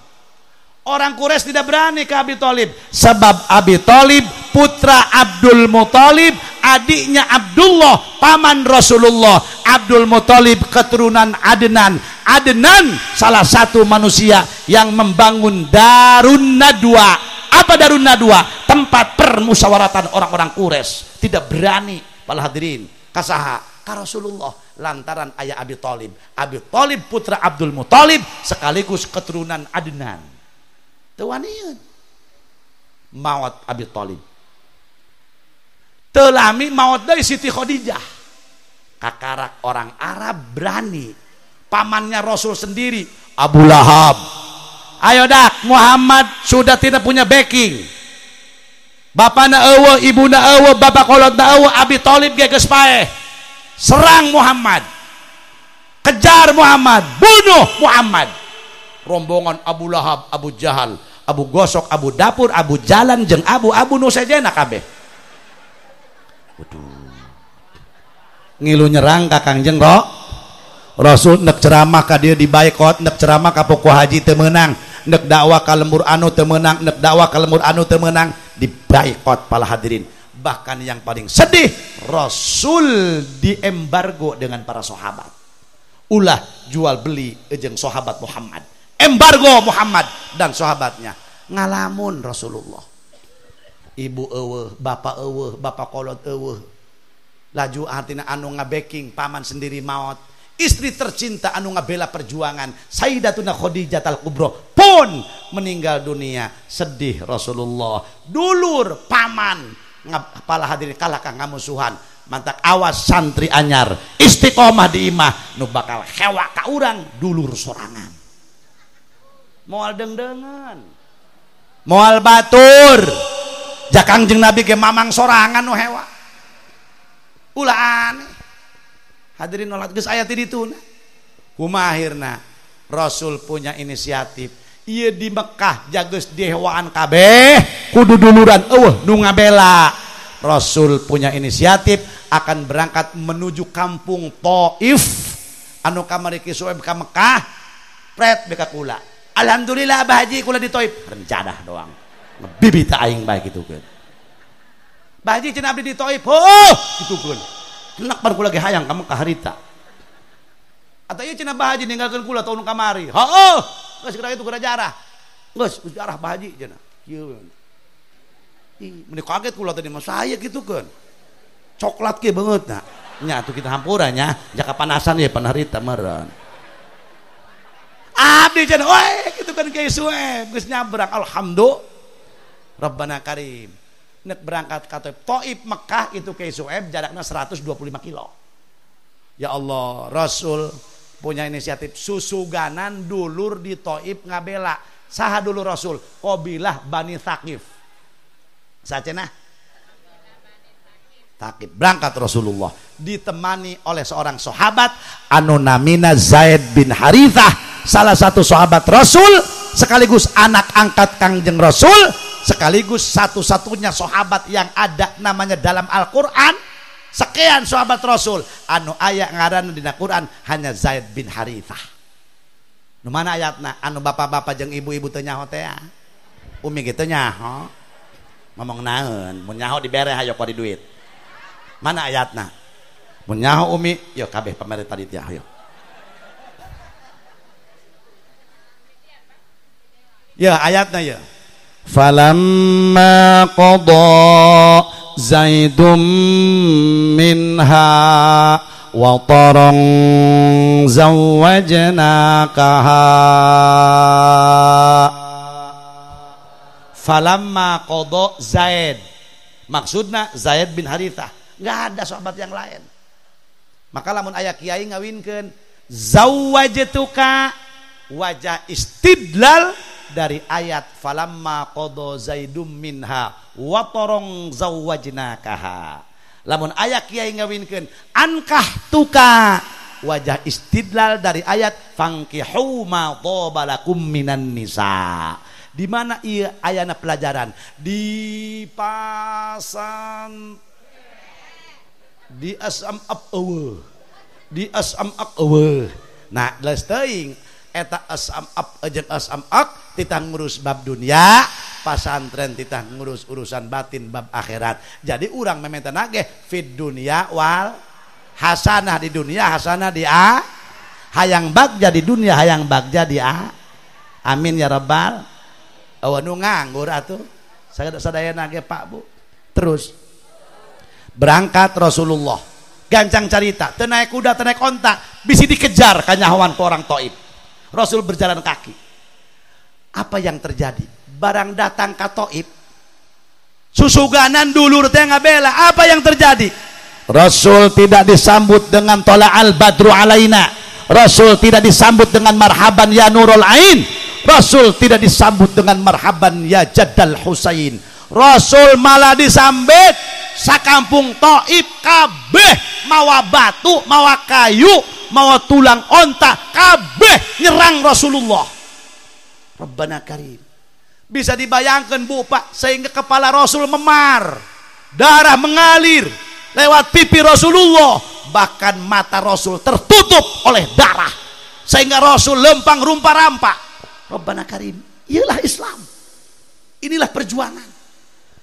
Orang Quraisy tidak berani ke Abi Thalib sebab Abi Thalib putra Abdul Muthalib, adiknya Abdullah, paman Rasulullah. Abdul Muthalib keturunan Adnan. Adnan salah satu manusia yang membangun Darun Nadwa. Apa Darun Nadwa? Tempat permusyawaratan orang-orang Quraisy. Tidak berani para hadirin kasaha ka Rasulullah lantaran ayah Abi Thalib. Abi Thalib putra Abdul Muthalib sekaligus keturunan Adnan. Teu wanian maut Abi Thalib. Teu lami maut deui Siti Khadijah. Kakarak orang Arab berani. Pamannya Rasul sendiri Abu Lahab. Ayo dak Muhammad sudah tidak punya backing. Bapana eueuh, ibuna eueuh, bapak kolotna eueuh, Abi Thalib ge geus paeh. Serang Muhammad, kejar Muhammad, bunuh Muhammad. Rombongan Abu Lahab, Abu Jahal, Abu Gosok, Abu Dapur, Abu Jalan jeung Abu nu sajena kabeh. Waduh. Ngilu nyerang ka Kangjeng Rasul nek ceramah ka dieu dibaikot, nek ceramah ka pokok haji teu meunang, nek dakwah ka lembur anu teu meunang, nek dakwah ka lembur anu teu meunang, dibaikot para hadirin. Bahkan yang paling sedih Rasul diembargo dengan para sahabat. Ulah jual beli jeung sahabat Muhammad. Embargo Muhammad dan sahabatnya. Ngalamun Rasulullah. Ibu eueuh, bapak kolot eueuh. Laju artina anu ngabacking paman sendiri maut. Istri tercinta anu ngabela perjuangan Sayyidatuna Khadijah al-Kubra pun meninggal dunia. Sedih Rasulullah. Dulur paman kepala hadirin kalah kang ngamusuhan mantak awas santri anyar istiqomah di imah nu bakal hewa ka urang dulur sorangan moal dengdengan moal batur jakang jeung Nabi ge mamang sorangan nu hewa ulah aneh hadirin nolak geus aya ti dituna kumaha akhirna Rasul punya inisiatif Ieu di Mekah jageus dihewaan kabeh kudu duluran nu ngabela. Rasul punya inisiatif akan berangkat menuju kampung Taif anu kamari ki Suhaib ka Mekah pret beka kula. Alhamdulillah Abah Haji kula di Taif rencana doang. Bibita aing bae kitukeun. Abah Haji cenah abdi di Taif. Kitukeun. Kenak bar kula ge hayang ka Mekah harita. Atau ieu cenah Abah Haji ninggalkeun kula tahun kamari. Geus kira itu kira jarah. Geus jarah Abah Haji cenah. Kieu. Meni kaget kula tadi mah saya kitukeun. Coklat ke banget nah. Nya atuh kita hampurannya jaka panasan ya panarita meureun. Abdi cenah we kitu kan Kiai Suhaib geus nyabrang alhamdulillah Rabbana Karim. Nek berangkat ka Taif Mekah itu Kiai Suhaib jaraknya 125 kilo. Ya Allah, Rasul punya inisiatif susuganan dulur di Taif ngabela. Saha dulu Rasul? Qabilah Bani Thaqif. Sacenah Thaqif berangkat Rasulullah ditemani oleh seorang sahabat anu namina Zaid bin Harithah, salah satu sahabat Rasul sekaligus anak angkat Kangjeng Rasul sekaligus satu-satunya sahabat yang ada namanya dalam Al-Qur'an. Sekian sahabat Rasul anu aya ngaranna dina Quran hanya Zaid bin Harithah. Nu mana ayatna? Anu bapak-bapak jeung ibu-ibu teu nyaho teh. Umi kitu nyaho. Ngomong naon? Mun nyaho dibere hayo ku di duit. Mana ayatna? Mun nyaho Umi, yo kabeh pamerintah panitia hayo. Ya ayatna ya. Falamma qada Zaidum minha wa tarang zawwajnakaha. Falamma qada Zaid, maksudna Zaid bin Harithah, nggak ada sahabat yang lain. Maka lamun aya kiai ngawinkeun zawwajtuka, wajah istidlal dari ayat falamma qada Zaidum minha wa tarang zawwajnakaha. Lamun aya kiai ngawinkeun ankahtuka, wajah istidlal dari ayat fankihu ma tabalakum minan nisa. Di mana ieu ayana pelajaran? Di pasan di asam up eueuh. Di asam up eueuh. Nah, geus teuing eta asam up jeung asam ak titah ngurus bab dunia, pasantren titah ngurus urusan batin bab akhirat. Jadi urang mementa nage fid dunia wal hasanah, di dunia hasanah di a, hayang bagja di dunia hayang bagja di a. Amin ya rabbal. Anu nganggur atuh sadayana ge Pak Bu. Terus berangkat Rasulullah gancang carita teu naik kuda teu naik onta bisi dikejar kanyahoan ku orang Taif. Rasul berjalan kaki. Apa yang terjadi? Barang datang ke Taif susuganan dulur teh ngabela. Apa yang terjadi? Rasul tidak disambut dengan tola'al badru alaina. Rasul tidak disambut dengan marhaban ya nurul ain. Rasul tidak disambut dengan marhaban ya Jaddal Husain. Rasul malah disambut sakampung Taif kabeh mawa batu, mawa kayu, mawa tulang onta, kabeh nyerang Rasulullah. Rabbana Karim. Bisa dibayangkan Bu Pak, sehingga kepala Rasul memar, darah mengalir lewat pipi Rasulullah, bahkan mata Rasul tertutup oleh darah sehingga Rasul lempang rumpah-rampah. Rabbana Karim, iyalah Islam, inilah perjuangan.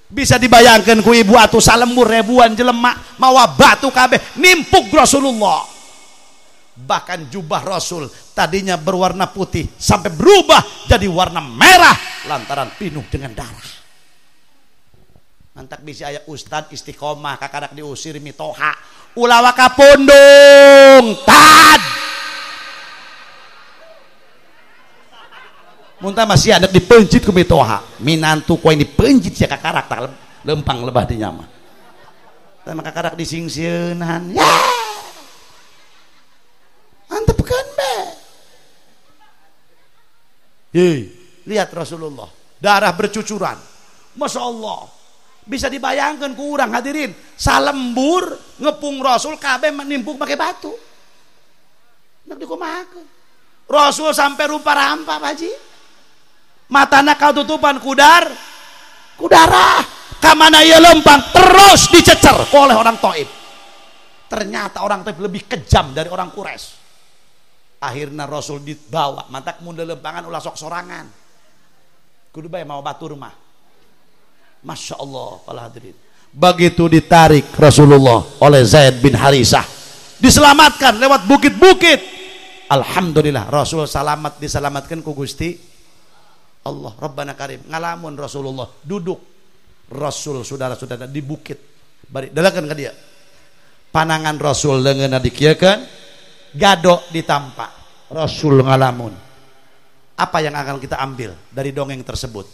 Bisa dibayangkan ku ibu atuh salembur ribuan jelema mawa batu kabeh nimpuk Rasulullah. Bahkan jubah Rasul tadinya berwarna putih sampai berubah jadi warna merah lantaran penuh dengan darah. Mantak bisa aya ustad istiqomah kakadak diusir mitoha ulawa ka pundung tad. Muntah masih ada dipencit ku mitoha minantu ku ini dipencit sia kakarak tak lempang lebah di nyama. Tah maka kakarak disingsieunhan. Ya. Antepkeun be. Hei, lihat Rasulullah, darah bercucuran. Masya Allah. Bisa dibayangkan ku urang hadirin, salembur ngepung Rasul kabeh menimpuk pakai batu. Nak dikumahakeun. Rasul sampai rupa-rampa Pak Haji. matana kau tutupan kudara kamana ia lempang terus dicecer oleh orang Taif. Ternyata orang Taif lebih kejam dari orang Quraisy. Akhirnya Rasul dibawa mantak munda lempangan ulah sok sorangan kudu bae mau batur mah. Masya Allah para hadirin, begitu ditarik Rasulullah oleh Zaid bin Harisah, diselamatkan lewat bukit-bukit. Alhamdulillah Rasul selamat, diselamatkan ku Gusti Allah. Rabbana Karim ngalamun Rasulullah duduk, Rasul saudara-saudara di bukit bari dalakan ka dia panangan Rasul leungeunna dikieukeun gadok ditampak. Rasul ngalamun. Apa yang akan kita ambil dari dongeng tersebut?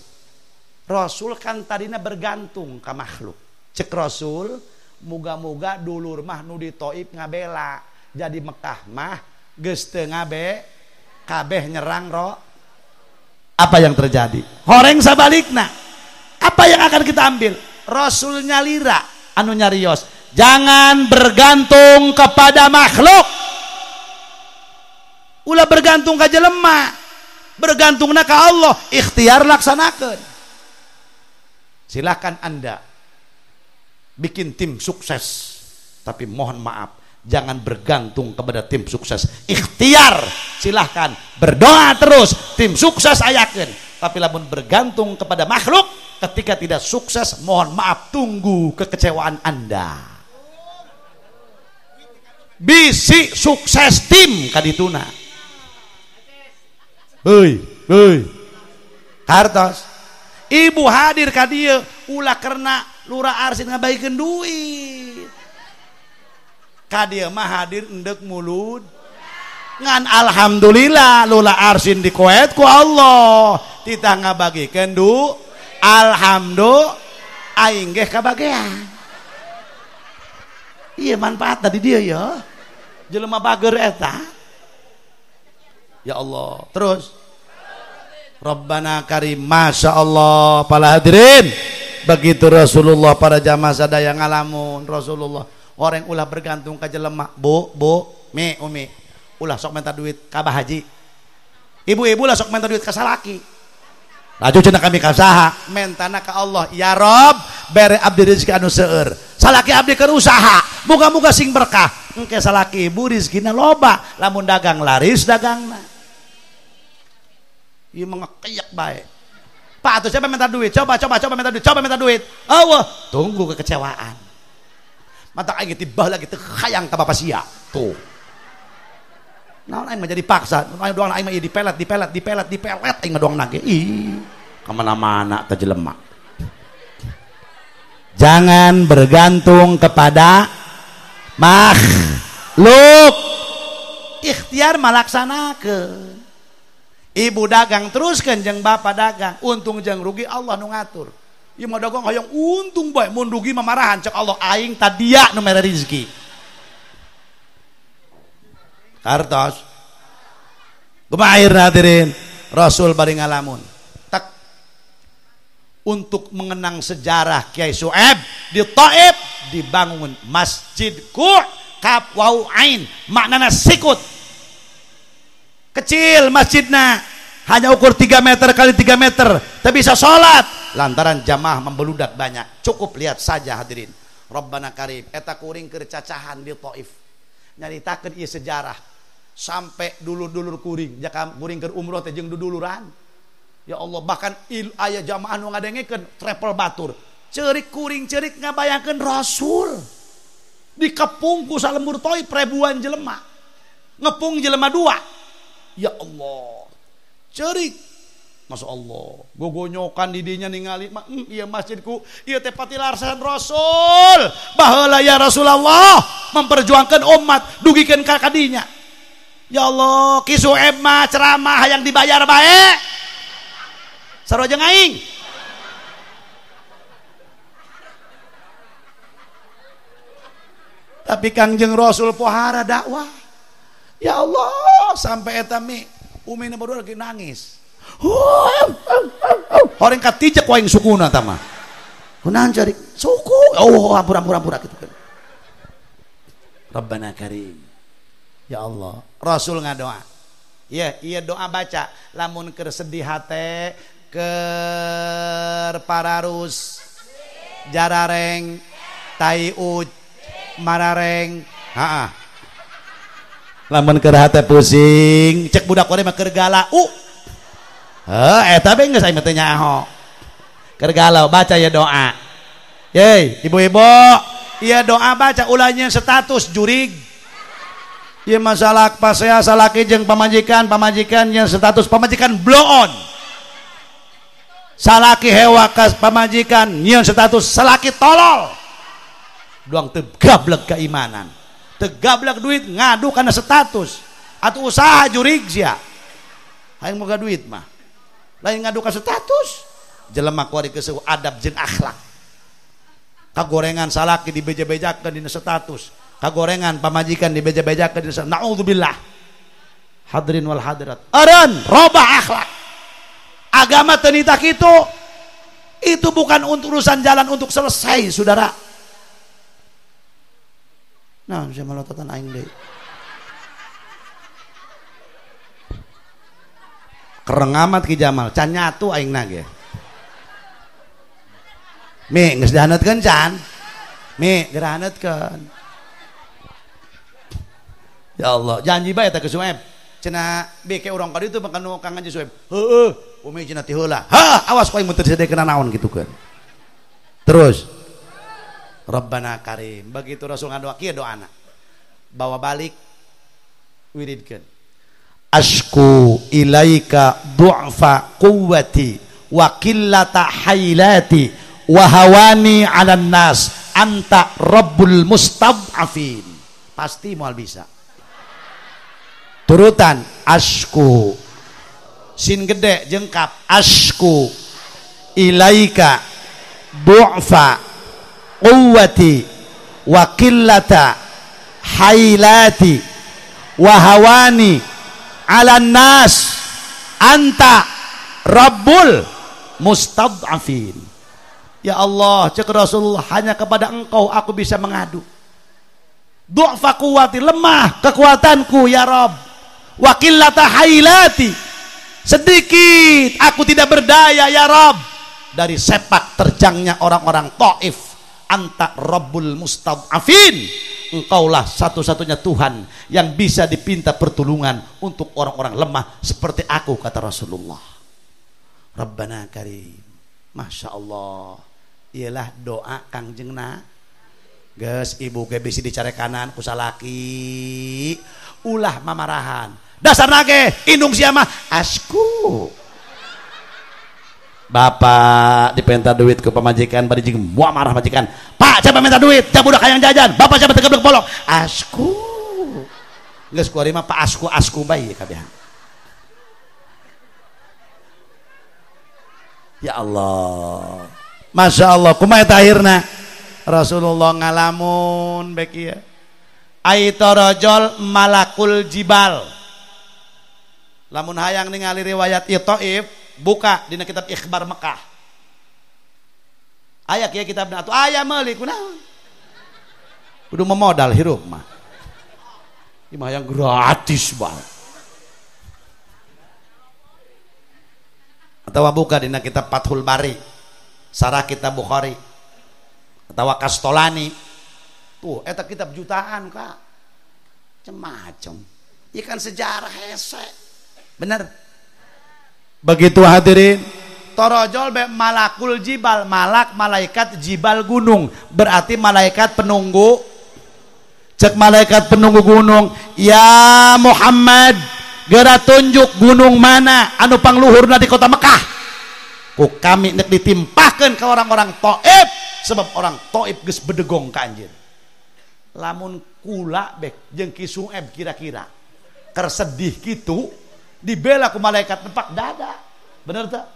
Rasul kan tadinya bergantung ke makhluk. Cek Rasul, muga-muga dulur mah nu di Taif ngabela, jadi Mekah mah geus teu ngabe kabeh nyerang Apa yang terjadi? Horeng sabalikna. Apa yang akan kita ambil? Rasul nyalira anu nyarios, jangan bergantung kepada makhluk. Ulah bergantung ka jelema, bergantungna ka Allah, ikhtiar laksanakeun. Silakan Anda bikin tim sukses, tapi mohon maaf jangan bergantung kepada tim sukses. Ikhtiar silahkan, berdoa terus, tim sukses ayakeun. Tapi lamun bergantung kepada makhluk, ketika tidak sukses, mohon maaf, tunggu kekecewaan Anda. Bisi sukses tim kadituna. Heuy kartos ibu hadir ka dieu ulah karena lurah arsin ngabaikeun duit. Ka dieu mah hadir endek mulut ngan alhamdulillah lula arsin dikoet ku Allah titah ngabagikeun alhamdulillah aing ge kabagean. Iya manfaat tadi dia ya jelema bager eta. Ya Allah. Terus Rabbana Karim, Masya Allah para hadirin, begitu Rasulullah para jamaah sadaya ngalamun Rasulullah orang ulah bergantung ka jelema. Bu umi ulah sok minta duit ka Abah Haji, ibu-ibu lah sok minta duit ka salaki. Laju cenah kami ka saha mentana ka Allah, ya Rob bere abdi rezeki anu seueur, salaki abdi keur usaha muga-muga sing berkah. Engke salaki ibu rezekina loba, lamun dagang laris dagangna. Ieu mengekeyak bae. Pak atuh siapa minta duit? Coba minta duit. Allah, tunggu kekecewaan. Mata aing tibah lagi teu hayang ka Bapak sia. Tuh. Naon aing mah jadi paksa. Aing doang aing mah ieu dipelet aing mah doang nage. Ih, ka mana-mana teh jelema. Jangan bergantung kepada makhluk. Ikhtiar malaksanakeun. Ibu dagang teruskan jeung bapak dagang, untung jeung rugi Allah nu ngatur. Ieu mah dagang hayang untung bae, mun rugi mah marahan cek Allah aing tadia nu mere rezeki. Kartos. Kumaha hadirin, Rasul bari ngalamun. Tak untuk mengenang sejarah Kiai Syuaib di Taif dibangun Masjid Kaf Wau Ain, maknana sikut. Kecil masjidnya hanya ukur 3 meter kali 3 meter tapi bisa sholat lantaran jamaah membeludak banyak. Cukup lihat saja hadirin. Rabbana Karim eta kuring keur cacahan di Taif nyaritakeun ieu sejarah sampai dulur-dulur kuring jaka kuring keur umroh teh jeung duduluran. Ya Allah, bahkan aya jamaah nu ngadengekeun travel batur ceurik kuring ceurik ngabayangkeun Rasul dikepung ku salembur Taif ribuan jelema ngepung jelema 2. Ya Allah, cerik, Masya Allah, gogonyokan didinya ningali, iya masjidku, iya tepati larsan Rasul, baheula ya Rasulullah, memperjuangkan umat, dugikan kakadinya. Ya Allah, kisu emma ceramah yang dibayar baik, sarojeng aing. Tapi Kangjeng Rasul pohara dakwah. Ya Allah, sampai etami umina berdua lagi nangis. Orang katijak waing sukuna tama. Kunaon cari suku. Oh, ampura gitu kan. Rabbana Karim. Ya Allah, Rasul ngadoa. Iya doa baca. Lamun keur sedih hate, Ker Pararus Jarareng Taiut Marareng lamun keur hate pusing cek budak kore mah keur galau eta be geus aing teh nyaho keur galau baca ya doa yey ibu-ibu ieu doa baca ulahnya status jurig ieu masalah pasea salaki jeung pamajikan yang status pamajikan blow on salaki hewa ka pamajikan nyeun status salaki tolol doang teu gablek keimanan teu gablek duit ngadu kana status atuh usaha jurig sia hayang boga duit mah lain ngadu ka status jelema kuari keuseuh adab jeung akhlak kagorengan salaki dibeja-bejakeun dina status kagorengan pamajikan dibeja-bejakeun dina naudzubillah hadirin wal hadirat eureun robah akhlak agama tenita itu bukan untuk urusan jalan untuk selesai saudara nah saya melotatan aing deui kereng amat Ki Jamal can nyatu aing nage mi geus dihaneutkeun can mi gerahaneutkeun ya Allah janji bae eta ke Sueb cenah beke urang ka ditu maka nu Kang Haji Sueb heueuh umi cenah ti heula awas ku aing mun teu disadekeun naon kitukeun terus Rabbana Karim begitu Rasul ngadoa kieu doana bawa balik wiridkeun asku ilaika du'fa quwwati wa qillata hailati wa hawani 'alan nas anta rabbul mustad'afin pasti moal bisa turutan asku sin gede jengkap asku ilaika du'fa quwwati wa qillata hailati wa hawani 'alan nas anta rabbul mustad'afin ya Allah cek Rasulullah hanya kepada engkau aku bisa mengadu du'fa quwwati lemah kekuatanku ya Rabb wa qillata hailati sedikit aku tidak berdaya ya Rabb dari sepak terjangnya orang-orang Taif anta rabbul mustad'afin engkaulah satu-satunya Tuhan yang bisa dipinta pertolongan untuk orang-orang lemah seperti aku kata Rasulullah Rabbana Karim Masya Allah ialah doa kangjengna geus ibu ge bisi dicarekanan ku salaki ulah mamarahan dasar nage indung sia mah asku bapak dipenta duit ke pamajikan bari jeung moal marah majikan pak coba minta duit coba budak hayang jajan bapak coba teu geblek bolong asku geus kuari mah pak asku bae kabehan ya Allah Masya Allah kumaha eta akhirna Rasulullah ngalamun bae kieu aitarajul malakul jibal lamun hayang ningali riwayat ieu Taif buka dina kitab Ikhbar Mekah aya kieu kitabna atuh aya meuli kunaon kudu memodal hirup mah ieu mah hayang gratis bae atawa buka dina kitab Fathul Bari sarah kitab Bukhari atawa Kastolani tuh eta kitab jutaan Kak macam ieu kan sejarah hese bener begitu hadirin torojol be malakul jibal malak malaikat jibal gunung berarti malaikat penunggu cek malaikat penunggu gunung ya Muhammad geura tunjuk gunung mana anu pangluhurna di kota Mekah ku kami nek ditimpahkeun ke orang-orang Taif sebab orang Taif geus bedegong ka anjeun lamun kula bek jeung Ki Sueb kira-kira keur sedih kitu dibela ku malaikat nepak dada bener tak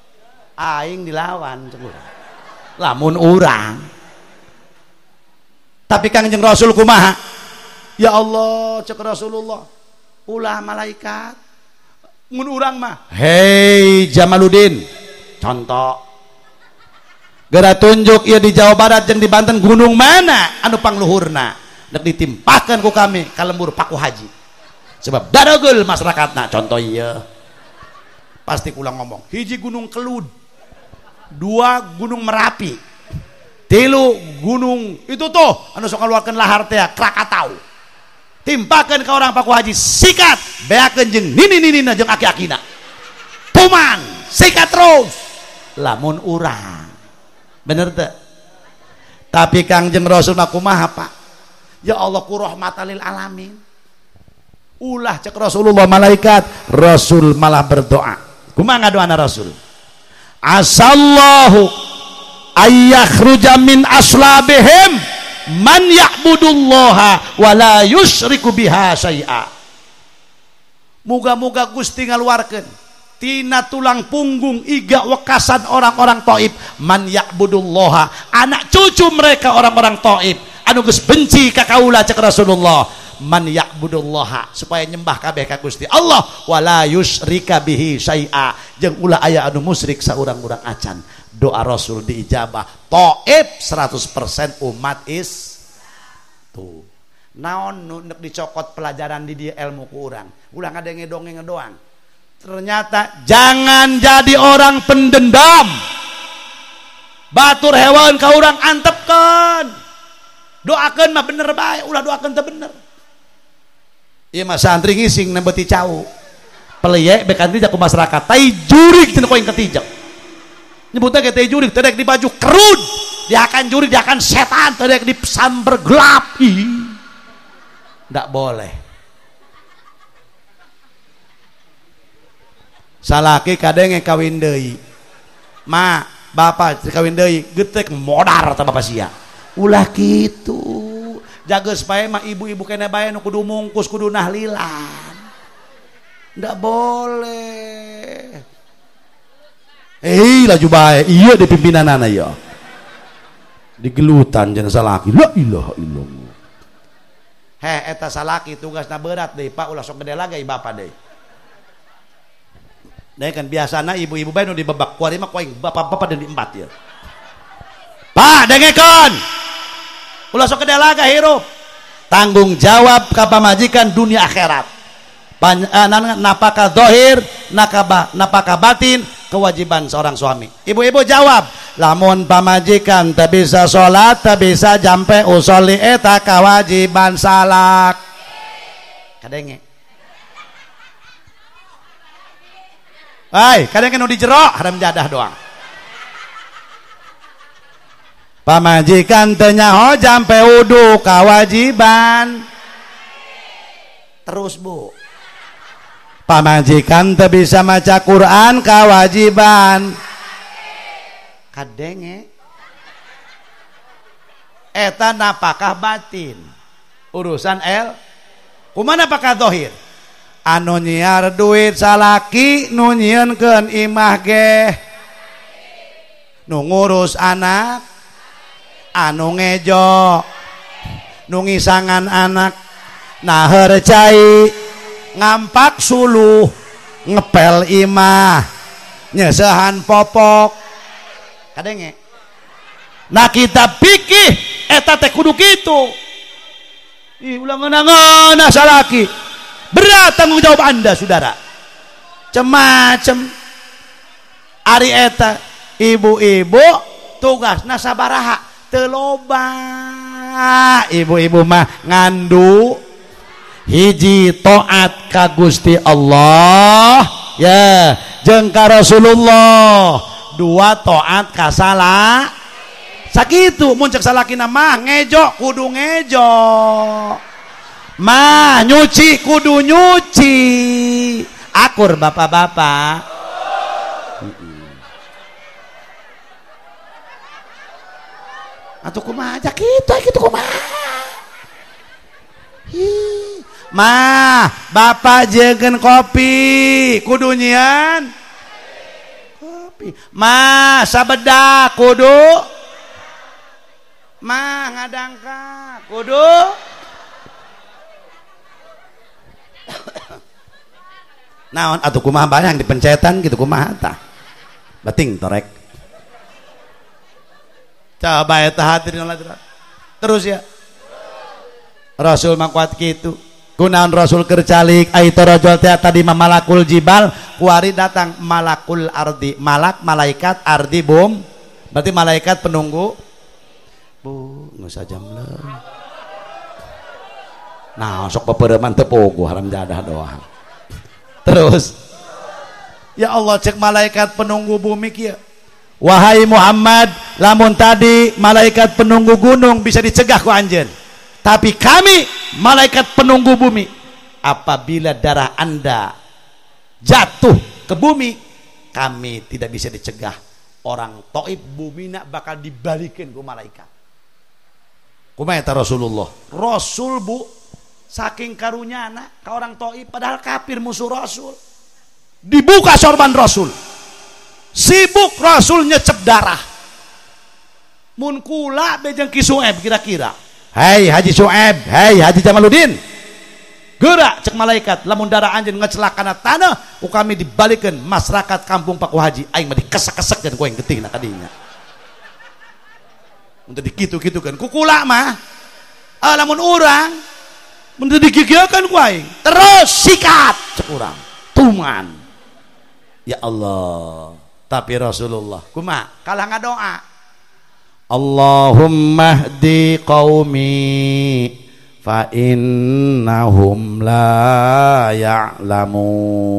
aing dilawan lamun urang tapi Kangjeng Rasul kumaha ya Allah cek Rasulullah ulah malaikat mun urang mah hei Jamaluddin contoh geura tunjuk ieu di Jawa Barat jeung di Banten gunung mana anu pangluhurna nek ditimpahkeun ku kami ka lembur Paku Haji sebab dadogel masyarakatna contoh ieu pasti kula ngomong hiji gunung Kelud 2 gunung Merapi, 3 gunung itu tuh anu sok ngaluarkeun lahar teh Krakatau, timpakeun ka orang Paku Haji, sikat beakeun jeung nini-ninina jeung aki-akina, tuman sikat terus lamun urang, bener teh. Tapi Kangjeng Rasul mah kumaha Pak? Ya Allah ku rahmatan lil alamin. Ulah cek Rasulullah malaikat, Rasul malah berdoa. Kumaha ngadoana Rasul? Asallahu ayyakhruja min aslabihim man ya'budullaha wa la yusyriku biha syai'a. Muga-muga Gusti ngaluarkeun tina tulang punggung iga wekasan orang-orang Taif man ya'budullaha, anak cucu mereka orang-orang Taif anu geus benci ka kaula cek Rasulullah, man ya'budullaha supaya nyembah kabeh ka Gusti Allah wala yusyrika bihi syai'a, jeung ulah aya anu musyrik saurang-urang acan. Doa Rasul diijabah. Taif 100% umat is tuh. Naon nu dicokot pelajaran di dia ilmu ku urang. Ulah ngadenge dongeng doang. Ternyata jangan jadi orang pendendam. Batur hewan ka urang antepkeun. Doakeun mah bener bae, ulah doakeun teh bener. Ieu mah santri ngising na beuti cau. Peleye bek antija ku masyarakat. Tai jurig teu koing ketijak. Nyebutna ge tai jurig teh di baju kerud. Dia akan jurig, dia akan setan, teh di samber gelap. Ndak boleh. Salaki kadenge kawin deui. Ma, bapak kawin deui, geutek modar ta bapak sia. Ulah kitu. Jageus bae mah ibu-ibu kene bae nu kudu mungkus, kudu nahlilan. Ndak boleh. Laju bae, ieu di pimpinanana ya. Digelutan jeung salaki. La ilaha illallah. Eta salaki tugasna berat deui, Pak, ulah sok gede lagi bapak deui. Nah kan biasanya ibu-ibu bae nu dibebak kuari mah koing bapak-bapak dan diempat ya. Pak dengekeun. Ulah sok gede laga hirup. Tanggung jawab ka pamajikan dunia akhirat. Napaka zahir, napaka batin, kewajiban seorang suami. Ibu-ibu jawab, lamun pamajikan teu bisa salat, teu bisa jampe usolli eta kewajiban salak. Kadenge. Hai, kadang kan di jero haram jadah doang. Pamajikan teu nyaho jampe wudu kawajiban. Terus Bu. Pamajikan teu bisa maca Quran kawajiban. Kadenge. Eta napakah batin. Urusan kumaha napakah zahir? Anu nyiar duit salaki nu nyieunkeun imah ge, nu ngurus anak anu ngejo, nu ngisangan anak naher cai, ngampak suluh, ngepel imah, nyesehan popok. Kadenge. Nah kita pikir eta teh kudu kitu. Ih ulah ngeunah salaki. Berat tanggung jawab Anda saudara. Cemacem ari eta ibu-ibu tugasna sabaraha teu loba. Ibu-ibu mah ngandu hiji taat ka Gusti Allah ya jeung ka Rasulullah, 2 taat ka sakitu. Mun cek salakina mah ngejo kudu ngejo. Mah nyuci kudu nyuci. Akur bapak-bapak. Atuh kumaha aja kitu kumaha. Mah bapak jeukeun kopi kudu nyieun kopi. Mah sabeda kudu. Mah ngadangka kudu. Naon atuh kumaha banyak dipencetan gitu kumaha tah bating torek coba eta hadirin terus ya Rasul mah kuat kitu kunaon Rasul kercalik aito rajul teh tadi malakul jibal kuari datang malakul ardi malaikat ardi bum berarti malaikat penunggu bu nggak usah jam lah nah sok pepereman tepogo haram jadah doang terus ya Allah cek malaikat penunggu bumi kia wahai Muhammad lamun tadi malaikat penunggu gunung bisa dicegah ku anjeun tapi kami malaikat penunggu bumi apabila darah anda jatuh ke bumi kami tidak bisa dicegah orang Taif bumi nak bakal dibalikin ke malaikat kumaha eta Rasulullah Rasul bu saking karunya anak ke orang Taif padahal kafir musuh Rasul dibuka sorban Rasul sibuk Rasul nyecep darah mun kula bejeng Ki Sueb kira-kira hei Haji Sueb hei Haji Jamaludin gerak cek malaikat lamun darah anjeun ngecelakana tanah ku kami dibalikeun masyarakat kampung Paku Haji aing mah dikesek-kesekkeun ku aing getih na kadinya mun dikitu-kitukeun ku kula mah lamun urang mun digigeukeun ku aing terus sikat cek urang tuman ya Allah tapi Rasulullah kumaha kalah ngadoa Allahumma hdi qaumi fa innahum la ya'lamun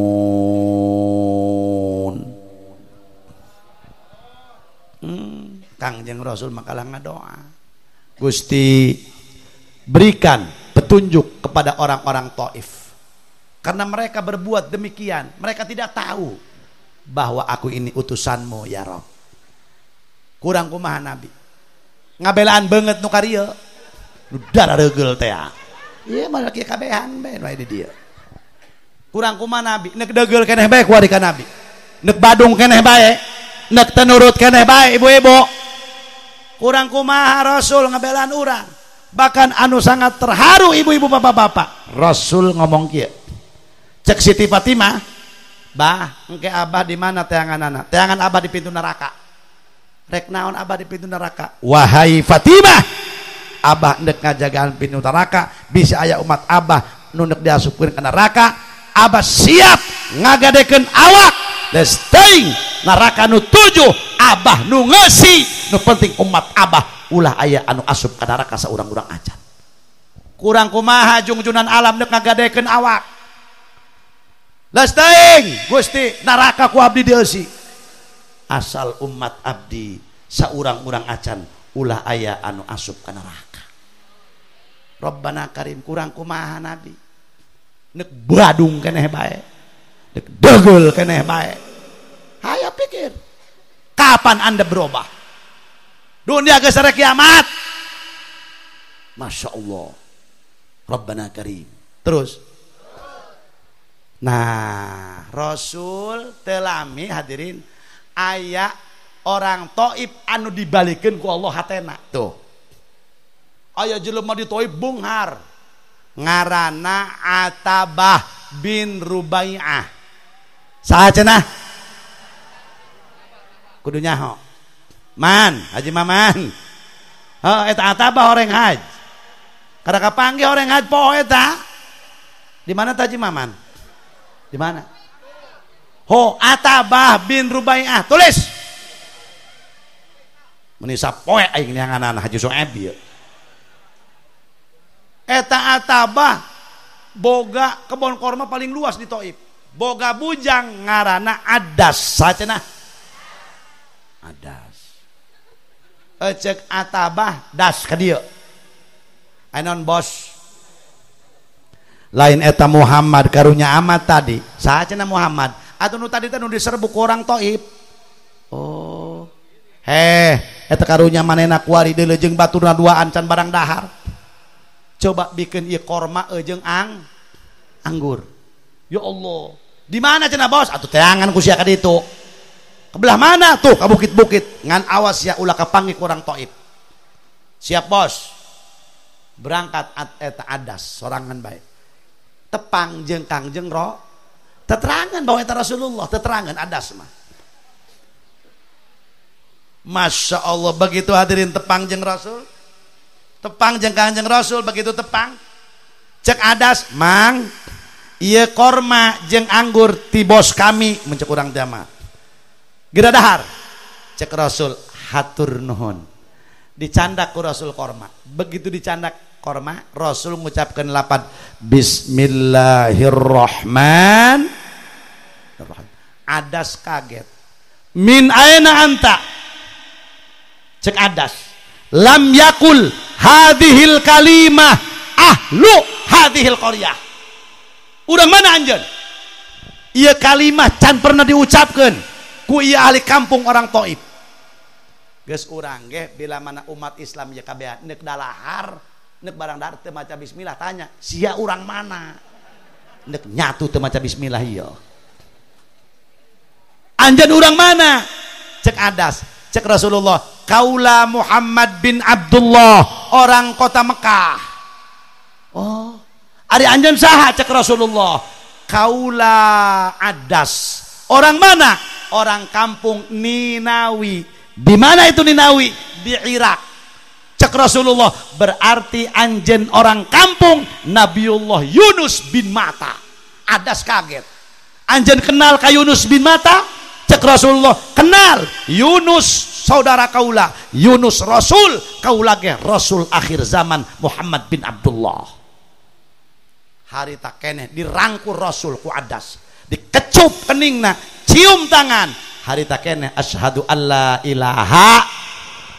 Kangjeng Rasul makalah ngadoa Gusti berikan petunjuk kepada orang-orang Taif karena mereka berbuat demikian mereka tidak tahu bahwa aku ini utusanmu ya Rabb kurang kumaha Nabi ngabelaan banget nu karieu nu darah reugel teh ieu mah kieu kabehan bae di dieu kurang kumaha Nabi neuk deugel keneh bae ku ari ka Nabi neuk badung keneh bae neuk teu nurut keneh bae ibu-ibu kurang kumaha Rasul ngabelaan urang bahkan anu sangat terharu ibu-ibu bapak-bapak Rasul ngomong kieu cek Siti Fatimah bah engke abah di mana teanganana teangan abah di pintu neraka rek naon abah di pintu neraka wahai Fatimah abah ndek ngajagaan pintu neraka bisa aya umat abah nu ndek diasupkeun ka neraka abah siap ngagadekeun awak let's teuing neraka nu 7 abah nu ngeusi nu penting umat abah ulah aya anu asup ka neraka saurang-urang acan kurang kumaha jungjunan alam ndek ngagadekeun awak let's teuing Gusti neraka ku abdi dieusi asal umat abdi saurang-urang acan ulah aya anu asup ka neraka Rabbana Karim kurang kumaha Nabi neuk badung keneh bae neuk deugel keneh bae hayang pikir kapan anda berubah dunia geus sare kiamat Masya Allah Rabbana Karim terus nah Rasul telami hadirin aya orang Taif anu dibalikeun ku Allah hatena tuh aya jelema di Taif bunghar ngaranna Atabah bin Rubai'ah saha cenah kudu nyaho man Haji Maman eta Atabah horeng haj kada kapanggih horeng haj poho eta di mana Haji Maman di mana Atabah bin Rubai'ah tulis menisa poe aing neanganan Haji Soeb ieu eta Atabah boga kebon korma paling luas di Taif boga bujang ngaranna Adas sacenah Adas cek Atabah das ka dieu anon bos lain eta Muhammad karunya amat tadi saha cenah Muhammad atau nu tadi teh nu diserbu ku orang Taif oh eta karunya manehna kuari deuleu jeung baturna duaan can barang dahar coba bikin ieu korma jeung anggur ya Allah di mana cenah bos atuh teangan ku sia ka ditu kebelah mana tuh ka bukit-bukit ngan awas ya ulah kapanggih ku orang Taif siap bos berangkat eta Adas sorangan bae tepang jeung Kangjeng teterangan bahwa itu Rasulullah teterangan Adas mah Masya Allah begitu hadirin tepang jeung Rasul tepang jeung Kangjeng Rasul begitu tepang cek adas mang ieu korma jeung anggur ti bos kami mencek urang jama geda dahar cek Rasul hatur nuhun dicandak ku Rasul korma begitu dicandak korma Rasul mengucapkan lapan Bismillahirrahmanirrahim adas kaget min aina anta cek adas lam yakul hadhil kalimah ahlu hadhil qaryah urang mana anjeun ieu kalimah can pernah diucapkeun ku ieu ahli kampung orang Taif geus urang ge bila mana umat Islam ya kabeh neuk dalahar neuk barang dahar teu maca bismillah tanya sia urang mana neuk nyatu teu maca bismillah ieu anjeun urang mana cek adas cek Rasulullah kaula Muhammad bin Abdullah orang kota Mekah oh ari anjeun saha cek Rasulullah kaula adas orang mana orang kampung Ninawi di mana itu Ninawi di Irak cek Rasulullah berarti anjeun orang kampung Nabiullah Yunus bin Matta adas kaget anjeun kenal ka Yunus bin Matta cek Rasulullah kenal Yunus saudara kaula Yunus Rasul kaula ge Rasul akhir zaman Muhammad bin Abdullah harita keneh dirangkul Rasul ku adas dikecup keningna cium tangan harita keneh asyhadu alla ilaha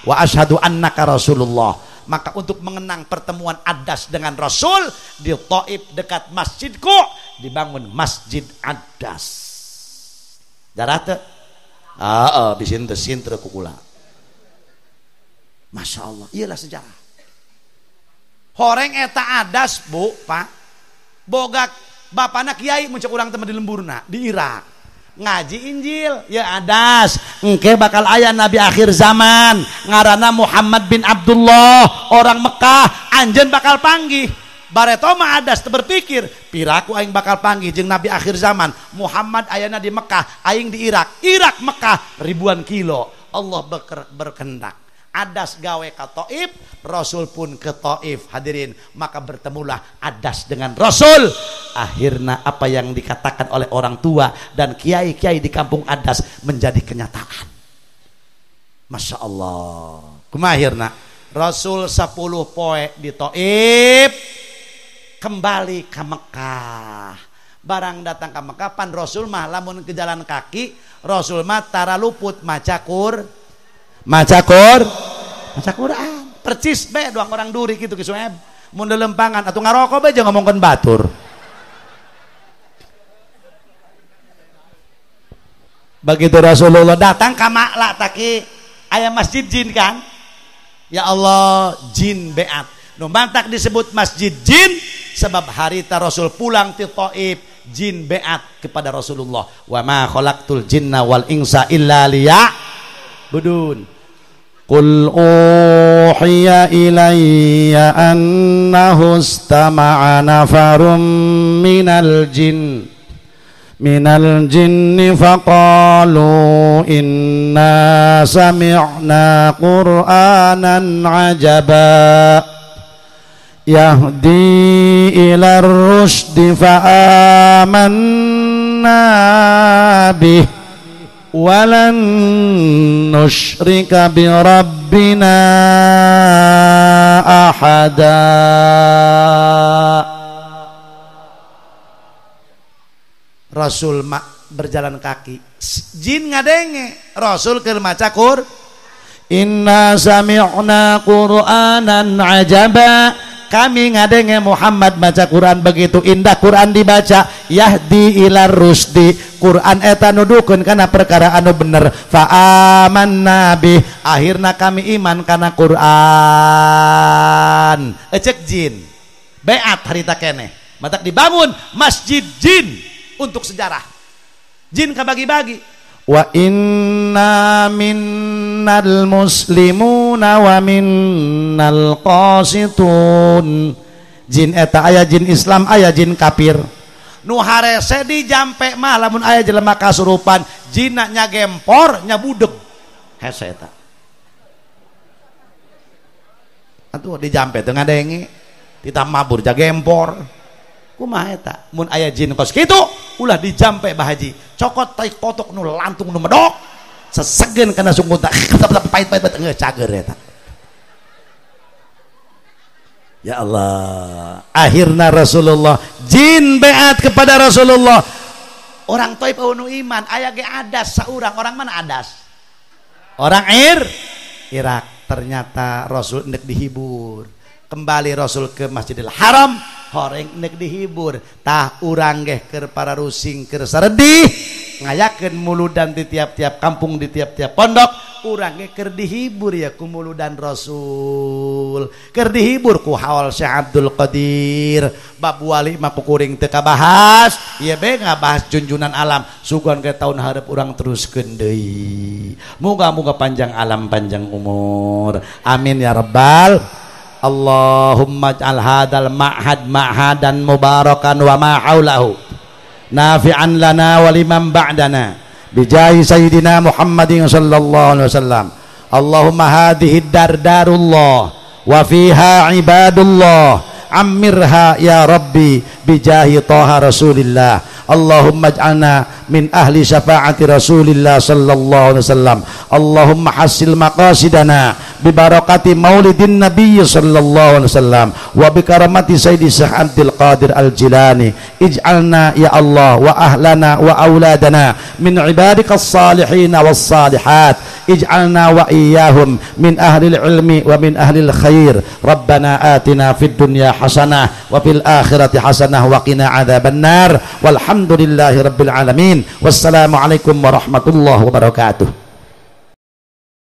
wa asyhadu annaka Rasulullah maka untuk mengenang pertemuan adas dengan Rasul di Taif dekat masjidku dibangun Masjid Adas darah teh bisin teu sintre ku kula Masya Allah iyalah sejarah horeng eta adas bu pak boga bapana kiai muncul urang teman di lemburna di Irak ngaji Injil ya adas engke bakal aya nabi akhir zaman ngaranna Muhammad bin Abdullah orang Mekah anjeun bakal panggih bareto mah adas teu berpikir piraku aing bakal panggih jeung nabi akhir zaman Muhammad ayana di Mekah aing di Irak Mekah ribuan kilo Allah berkehendak adas gawe ka Taif Rasul pun ke Taif hadirin maka bertemulah adas dengan Rasul akhirnya apa yang dikatakan oleh orang tua dan kiai-kiai di kampung adas menjadi kenyataan Masya Allah kumahirna Rasul 10 poe di Taif kembali ke Mekah barang datang ke Mekah pan Rasul mah lamun ke jalan kaki Rasul mah tara luput maca Quran percis be doang orang duri gitu ki Sueb mun lempangan atuh ngarokok be jeung ngomongkeun batur begitu Rasulullah datang ka Makla taki aya masjid jin kan ya Allah jin beat nu mantak disebut masjid jin sebab harita Rasul pulang ti Taif jin beat kepada Rasulullah wa ma khalaqtul jinna wal insa illa liya'budun Qul uhiya ilayya annahu istama'a nafarum minal jinni faqalu inna sami'na qur'anan ajaba yahdi ila rusydi fa'amanna bih walan nusyrika bi rabbina ahada Rasul berjalan kaki jin ngadenge Rasul keur maca inna sami'na qur'anan ajaba kami ngadenge Muhammad baca Quran begitu indah Quran dibaca yahdi ila rusdi Quran eta nudukeun kana perkara anu bener fa amanna bih akhirna kami iman kana Quran ecek jin beat harita keneh matak dibangun masjid jin untuk sejarah jin kabagi-bagi wa inna minnal muslimuna wa minnal qasitun jin eta aya jin Islam aya jin kafir nu harese di jampe mah lamun aya jelema kasurupan jinna nya gempor nya budeg hese eta atuh di jampe teu ngadenge ditambah mabur ja gempor kumaha eta mun aya jin kos kitu ulah dijampe Bah Haji cokot tai kotok nu lantung nu medok sesegen kana sungkun tak pait-pait geus cager eta. Ya Allah, akhirna Rasulullah jin beat kepada Rasulullah. Orang Taif nu iman aya ge adas saurang, orang mana adas? Orang Irak. Ternyata Rasul nek dihibur. Kembali Rasul ke Masjidil Haram, horeng nek dihibur. Tah urang geh keur para rusing keur saredih, ngayakeun muludan di tiap-tiap kampung, di tiap-tiap pondok, urang ge keur dihibur ya ku muludan Rasul. Keur dihibur ku haul Syekh Abdul Qadir. Bab wali mah kuring teu kabahas, ieu be ngabahas junjunan alam. Sugan ke tahun hareup urang teruskeun deui. Muga-muga panjang alam, panjang umur. Amin ya rabbal. Allahumma ij'al hadzal ma'had ma'hadan mubarakan wa ma haulahu nafi'an lana wa liman ba'dana bijahi sayyidina Muhammadin sallallahu alaihi wasallam. Allahumma hadhihi dardarullah wa fiha ibadullah ammirha ya rabbi bijahi taha rasulillah. Allahumma ij'alna min ahli syafaati rasulillah sallallahu alaihi wasallam. Allahumma hasil maqasidana bi barakati maulidin nabiy sallallahu alaihi wasallam wa bi karamati sayyidi Syekh Abdul Qadir Al-Jilani. Ij'alna ya Allah wa ahlana wa auladana min ibadikas salihin was salihat. Ij'alna wa iyyahum min ahli ilmi wa min ahli khair. Rabbana atina fid dunya hasanah wa fil akhirati hasanah wa qina adzabannar. Walhamdulillahi rabbil alamin. Wassalamualaikum warahmatullahi wabarakatuh.